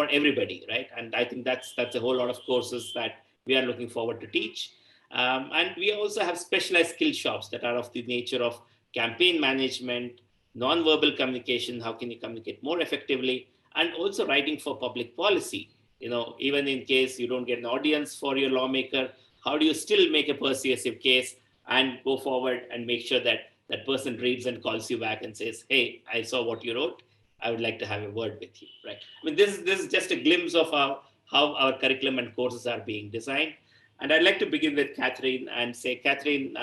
everybody, right? And I think that's a whole lot of courses that we are looking forward to teach. And we also have specialized skill shops that are of the nature of campaign management, non-verbal communication, how can you communicate more effectively, and also writing for public policy. Even in case you don't get an audience for your lawmaker, how do you still make a persuasive case and go forward and make sure that that person reads and calls you back and says, hey, I saw what you wrote. I would like to have a word with you, right? I mean, this is just a glimpse of how our curriculum and courses are being designed. And I'd like to begin with Catherine and say, Catherine,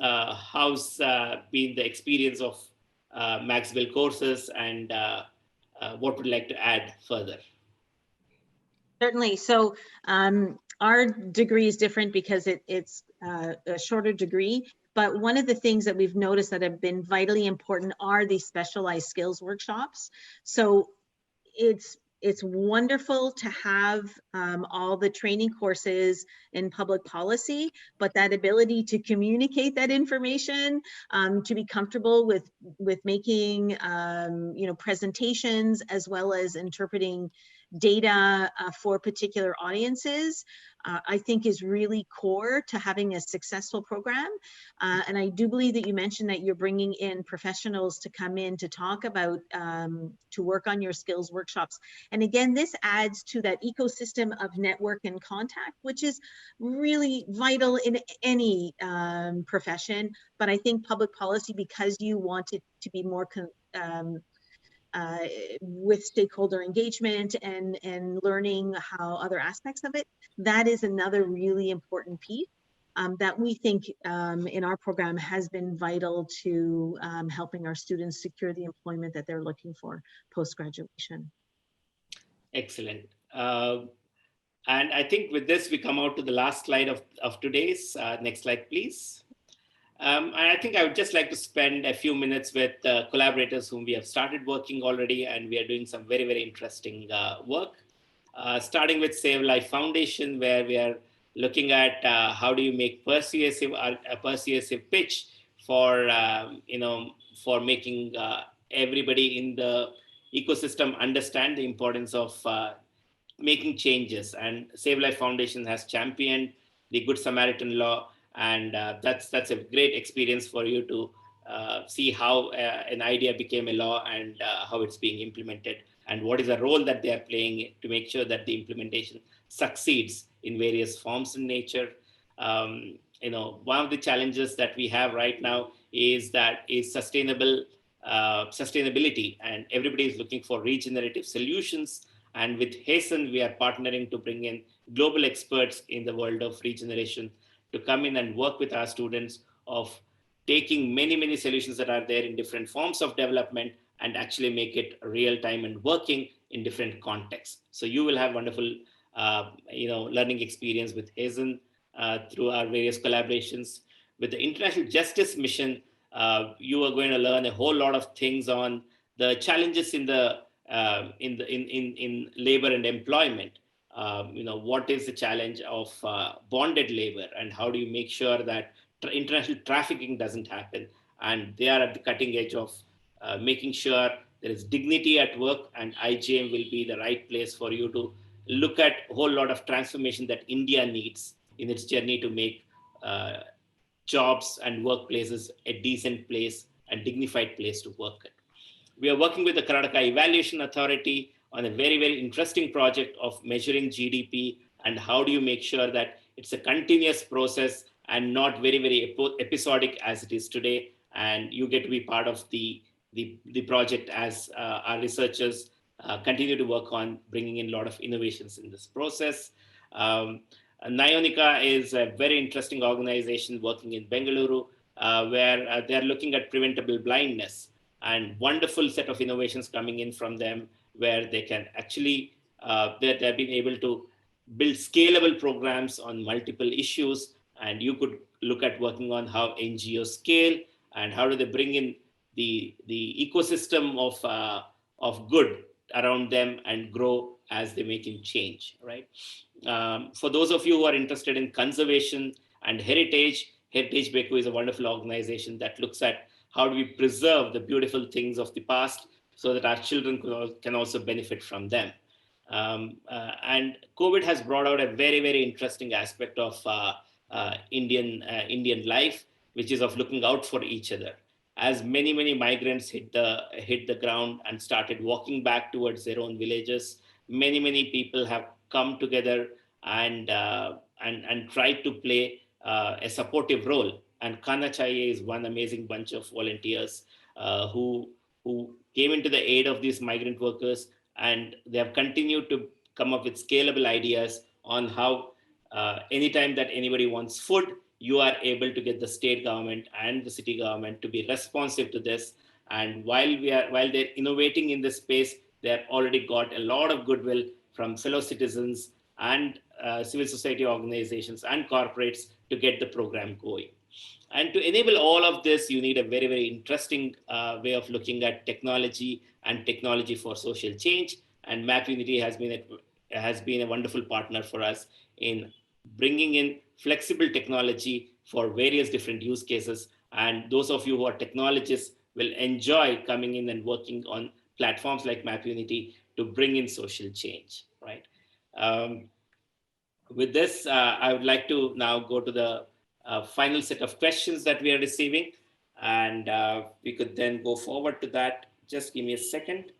how's been the experience of Maxwell courses, and what would you like to add further? Certainly. So our degree is different because it's a shorter degree. But one of the things that we've noticed that have been vitally important are these specialized skills workshops. So it's wonderful to have all the training courses in public policy, but that ability to communicate that information, to be comfortable with making presentations, as well as interpreting data for particular audiences, I think is really core to having a successful program. And I do believe that you mentioned that you're bringing in professionals to come in to talk about, to work on your skills workshops. And again, this adds to that ecosystem of network and contact, which is really vital in any profession. But I think public policy, because you want it to be more with stakeholder engagement and learning how other aspects of it, that is another really important piece that we think in our program has been vital to helping our students secure the employment that they're looking for post-graduation. Excellent. And I think with this, we come out to the last slide of today's. Next slide, please. And I think I would just like to spend a few minutes with collaborators whom we have started working already, and we are doing some very, very interesting work. Starting with Save Life Foundation, where we are looking at how do you make a persuasive pitch for for making everybody in the ecosystem understand the importance of making changes. And Save Life Foundation has championed the Good Samaritan law, and that's a great experience for you to see how an idea became a law and how it's being implemented, and what is the role that they are playing to make sure that the implementation succeeds in various forms in nature. One of the challenges that we have right now is sustainability, and everybody is looking for regenerative solutions. And with Hasten, we are partnering to bring in global experts in the world of regeneration to come in and work with our students of taking many, many solutions that are there in different forms of development and actually make it real time and working in different contexts. So you will have wonderful, learning experience with Hazen through our various collaborations. With the International Justice Mission, you are going to learn a whole lot of things on the challenges in labor and employment. What is the challenge of bonded labor, and how do you make sure that international trafficking doesn't happen? And they are at the cutting edge of making sure there is dignity at work, and IGM will be the right place for you to look at a whole lot of transformation that India needs in its journey to make jobs and workplaces a decent place and dignified place to work at. We are working with the Karnataka Evaluation Authority on a very, very interesting project of measuring GDP, and how do you make sure that it's a continuous process and not very, very episodic as it is today. And you get to be part of the project as our researchers continue to work on bringing in a lot of innovations in this process. Nyonika is a very interesting organization working in Bengaluru, where they're looking at preventable blindness, and wonderful set of innovations coming in from them, where they can actually, they've been able to build scalable programs on multiple issues. And you could look at working on how NGOs scale and how do they bring in the ecosystem of good around them and grow as they're making change, right? For those of you who are interested in conservation and heritage, Heritage Beku is a wonderful organization that looks at how do we preserve the beautiful things of the past so that our children can also benefit from them. And COVID has brought out a very, very interesting aspect of Indian life, which is of looking out for each other. As many, many migrants hit the ground and started walking back towards their own villages, many, many people have come together and tried to play a supportive role. And Kana Chahiye is one amazing bunch of volunteers who came into the aid of these migrant workers, and they have continued to come up with scalable ideas on how anytime that anybody wants food, you are able to get the state government and the city government to be responsive to this. And while they're innovating in this space, they have already got a lot of goodwill from fellow citizens and civil society organizations and corporates to get the program going. And to enable all of this, you need a very, very interesting way of looking at technology and technology for social change. And MapUnity has been a wonderful partner for us in bringing in flexible technology for various different use cases. And those of you who are technologists will enjoy coming in and working on platforms like MapUnity to bring in social change, right? With this, I would like to now go to the final set of questions that we are receiving, and we could then go forward to that. Just give me a second.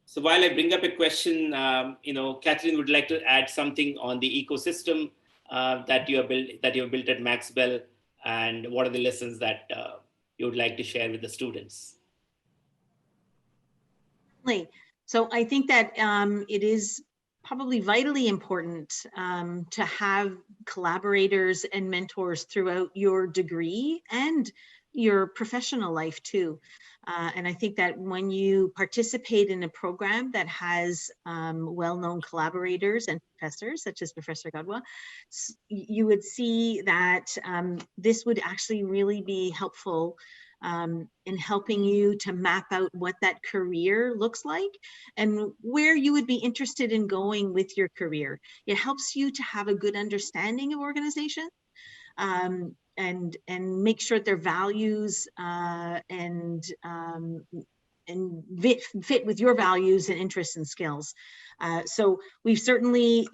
So while I bring up a question, Catherine would like to add something on the ecosystem that you have built at Maxwell, and what are the lessons that you would like to share with the students? So I think that it is probably vitally important to have collaborators and mentors throughout your degree and your professional life too. And I think that when you participate in a program that has well-known collaborators and professors, such as Professor Gowda, you would see that this would actually really be helpful in helping you to map out what that career looks like and where you would be interested in going with your career. It helps you to have a good understanding of organizations and make sure their values and fit with your values and interests and skills. So we've certainly,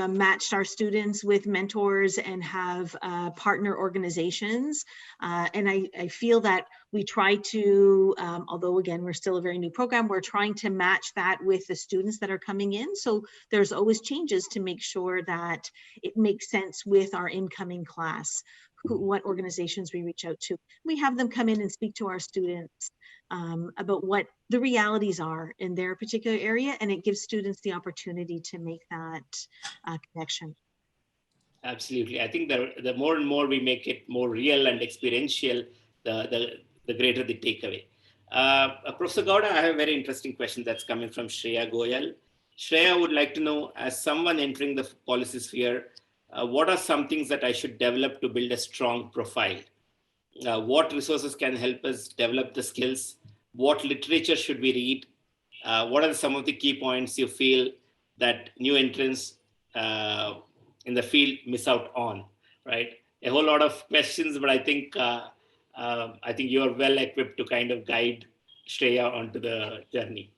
matched our students with mentors and have partner organizations. And I feel that we try to, although again, we're still a very new program, we're trying to match that with the students that are coming in. So there's always changes to make sure that it makes sense with our incoming class, what organizations we reach out to. We have them come in and speak to our students about what the realities are in their particular area, and it gives students the opportunity to make that connection. Absolutely. I think the more and more we make it more real and experiential, the greater the takeaway. Professor Gauda, I have a very interesting question that's coming from Shreya Goyal. Shreya would like to know, as someone entering the policy sphere, what are some things that I should develop to build a strong profile? What resources can help us develop the skills? What literature should we read? What are some of the key points you feel that new entrants in the field miss out on, right? A whole lot of questions, but I think you are well equipped to kind of guide Shreya onto the journey.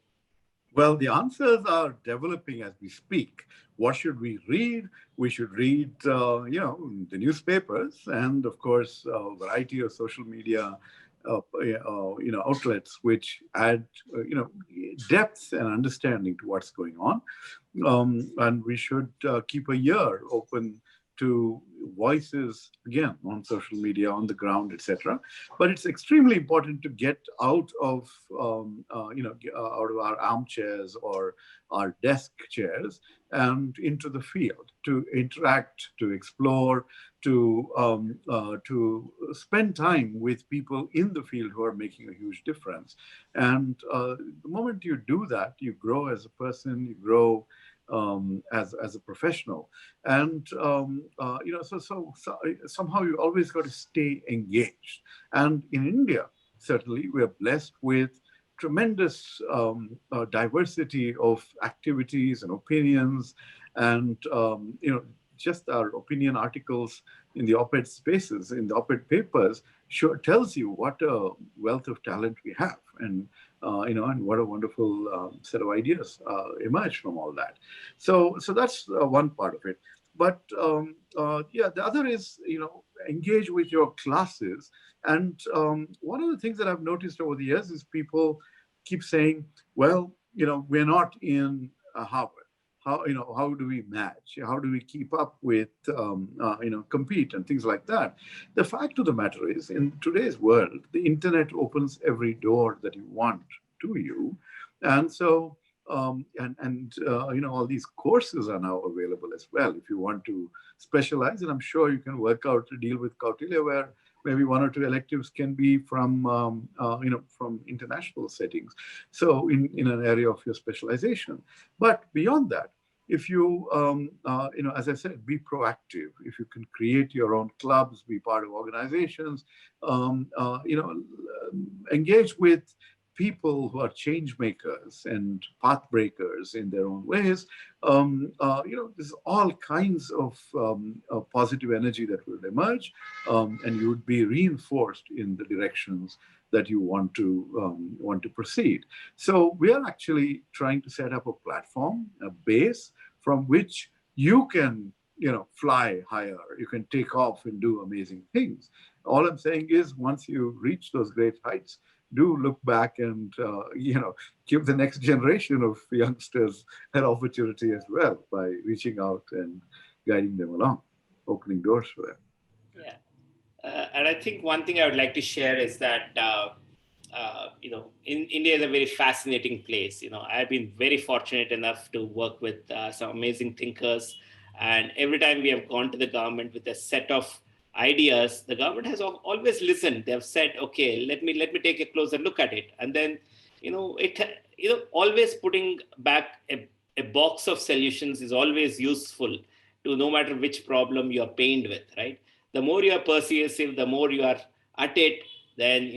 Well, the answers are developing as we speak. What should we read? We should read, the newspapers and, of course, a variety of social media, outlets which add, depth and understanding to what's going on. And we should keep a ear open to voices, again, on social media, on the ground, etc. But it's extremely important to get out of, out of our armchairs or our desk chairs and into the field, to interact, to explore, to spend time with people in the field who are making a huge difference. And the moment you do that, you grow as a person, you grow as a professional, and so somehow you always got to stay engaged. And in India, certainly, we are blessed with tremendous diversity of activities and opinions, and just our opinion articles in the op-ed spaces, in the op-ed papers, sure tells you what a wealth of talent we have, and and what a wonderful set of ideas emerge from all that. So that's one part of it. But the other is, engage with your classes. And one of the things that I've noticed over the years is people keep saying, well, we're not in Harvard. How do we match? How do we keep up with, compete and things like that? The fact of the matter is, in today's world, the internet opens every door that you want to you. And so, all these courses are now available as well if you want to specialize. And I'm sure you can work out to deal with Kautilya, where maybe one or two electives can be from, from international settings. So in an area of your specialization. But beyond that, if you, as I said, be proactive. If you can create your own clubs, be part of organizations, engage with people who are change makers and path breakers in their own ways. There's all kinds of positive energy that will emerge, and you would be reinforced in the directions that you want to proceed. So we are actually trying to set up a platform, a base from which you can fly higher. You can take off and do amazing things. All I'm saying is, once you reach those great heights, do look back and give the next generation of youngsters an opportunity as well by reaching out and guiding them along, opening doors for them. Yeah. And I think one thing I would like to share is that, in India is a very fascinating place. I've been very fortunate enough to work with some amazing thinkers. And every time we have gone to the government with a set of ideas, the government has always listened. They have said, okay, let me take a closer look at it. And then, always putting back a box of solutions is always useful to no matter which problem you're pained with, right? The more you are persuasive, the more you are at it, then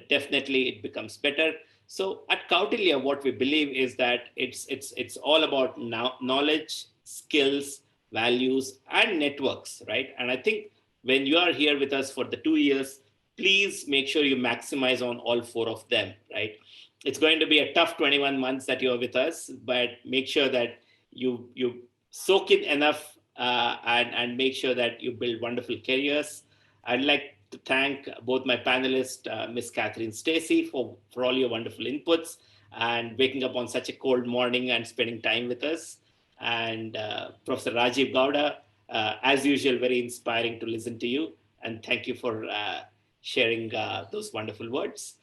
definitely it becomes better. So at Kautilya, what we believe is that it's all about knowledge, skills, values, and networks, right? And I think when you are here with us for the 2 years, please make sure you maximize on all 4 of them, right? It's going to be a tough 21 months that you're with us, but make sure that you soak in enough and make sure that you build wonderful careers. I'd like to thank both my panelists, Miss Catherine Stacey, for all your wonderful inputs and waking up on such a cold morning and spending time with us. And Professor Rajiv Gowda, as usual, very inspiring to listen to you. And thank you for sharing those wonderful words.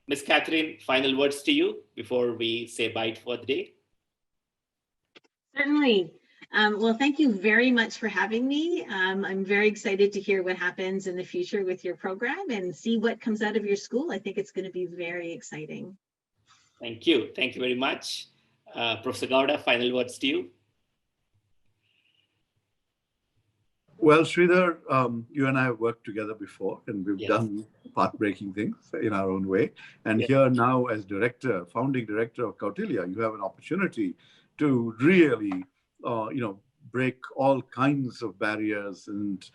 Miss Catherine, final words to you before we say bye for the day. Certainly. Well, thank you very much for having me. I'm very excited to hear what happens in the future with your program and see what comes out of your school. I think it's going to be very exciting. Thank you. Thank you very much. Professor Gauda, final words to you. Well, Sridhar, you and I have worked together before, and we've done path-breaking things in our own way. And here now, as founding director of Kautilya, you have an opportunity to really, break all kinds of barriers and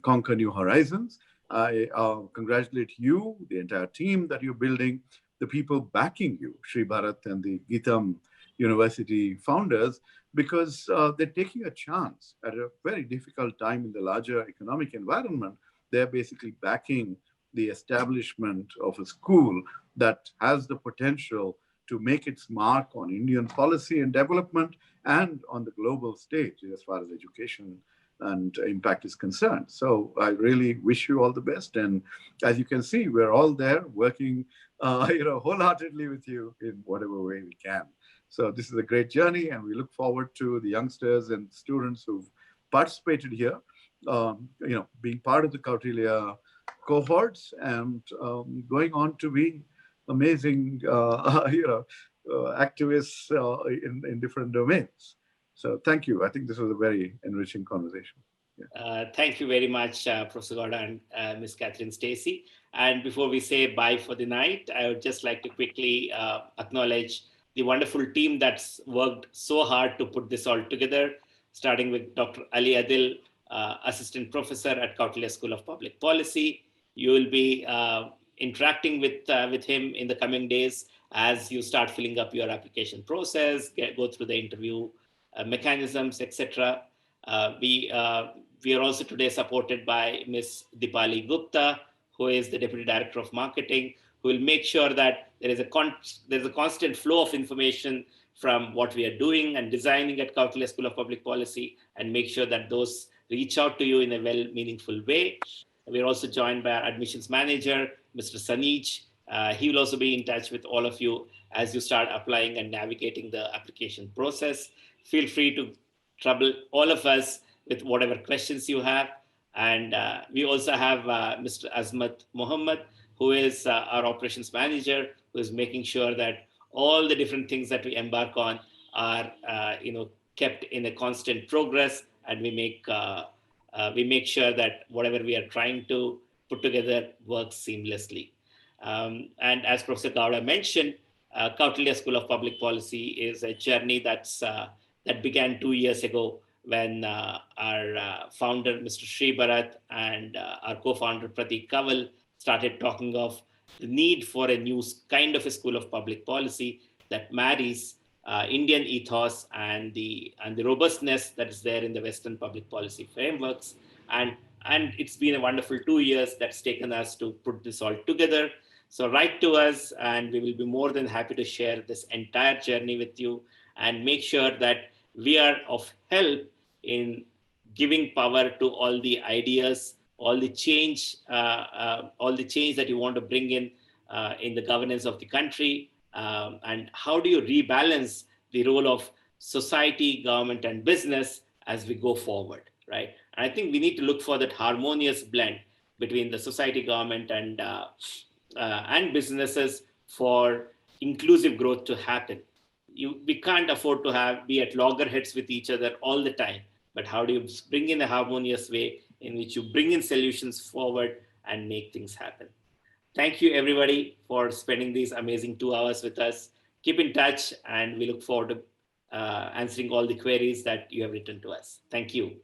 conquer new horizons. I congratulate you, the entire team that you're building, the people backing you, Sri Bharat and the Geetam University founders, because they're taking a chance at a very difficult time in the larger economic environment. They're basically backing the establishment of a school that has the potential to make its mark on Indian policy and development and on the global stage as far as education and impact is concerned. So I really wish you all the best. And as you can see, we're all there working wholeheartedly with you in whatever way we can. So this is a great journey, and we look forward to the youngsters and students who've participated here, being part of the Kautilya cohorts and going on to be amazing, activists in different domains. So thank you. I think this was a very enriching conversation. Yeah. Thank you very much, Professor Gauda and Ms. Catherine Stacey. And before we say bye for the night, I would just like to quickly acknowledge the wonderful team that's worked so hard to put this all together, starting with Dr. Ali Adil, Assistant Professor at Kautilya School of Public Policy. You will be interacting with him in the coming days as you start filling up your application process, go through the interview mechanisms, etc. We are also today supported by Ms. Dipali Gupta, who is the Deputy Director of Marketing, who will make sure that there's a constant flow of information from what we are doing and designing at Kautilya School of Public Policy, and make sure that those reach out to you in a meaningful way. We're also joined by our admissions manager, Mr. Sanij. He will also be in touch with all of you as you start applying and navigating the application process. Feel free to trouble all of us with whatever questions you have. And we also have Mr. Azmat Mohammed, who is our operations manager, who is making sure that all the different things that we embark on are kept in a constant progress, and we make sure that whatever we are trying to put together works seamlessly. And as Professor Gowda mentioned, Kautilya School of Public Policy is a journey that began 2 years ago when our founder, Mr. Sri Bharat, and our co-founder, Pratik Kaval, started talking of the need for a new kind of a school of public policy that marries Indian ethos and the robustness that is there in the Western public policy frameworks. And it's been a wonderful 2 years that's taken us to put this all together. So write to us, and we will be more than happy to share this entire journey with you and make sure that we are of help in giving power to all the ideas, all the change that you want to bring in the governance of the country. And how do you rebalance the role of society, government, and business as we go forward, right? And I think we need to look for that harmonious blend between the society, government, and businesses for inclusive growth to happen. We can't afford to be at loggerheads with each other all the time. But how do you bring in a harmonious way in which you bring in solutions forward and make things happen? Thank you, everybody, for spending these amazing 2 hours with us. Keep in touch, and we look forward to answering all the queries that you have written to us. Thank you.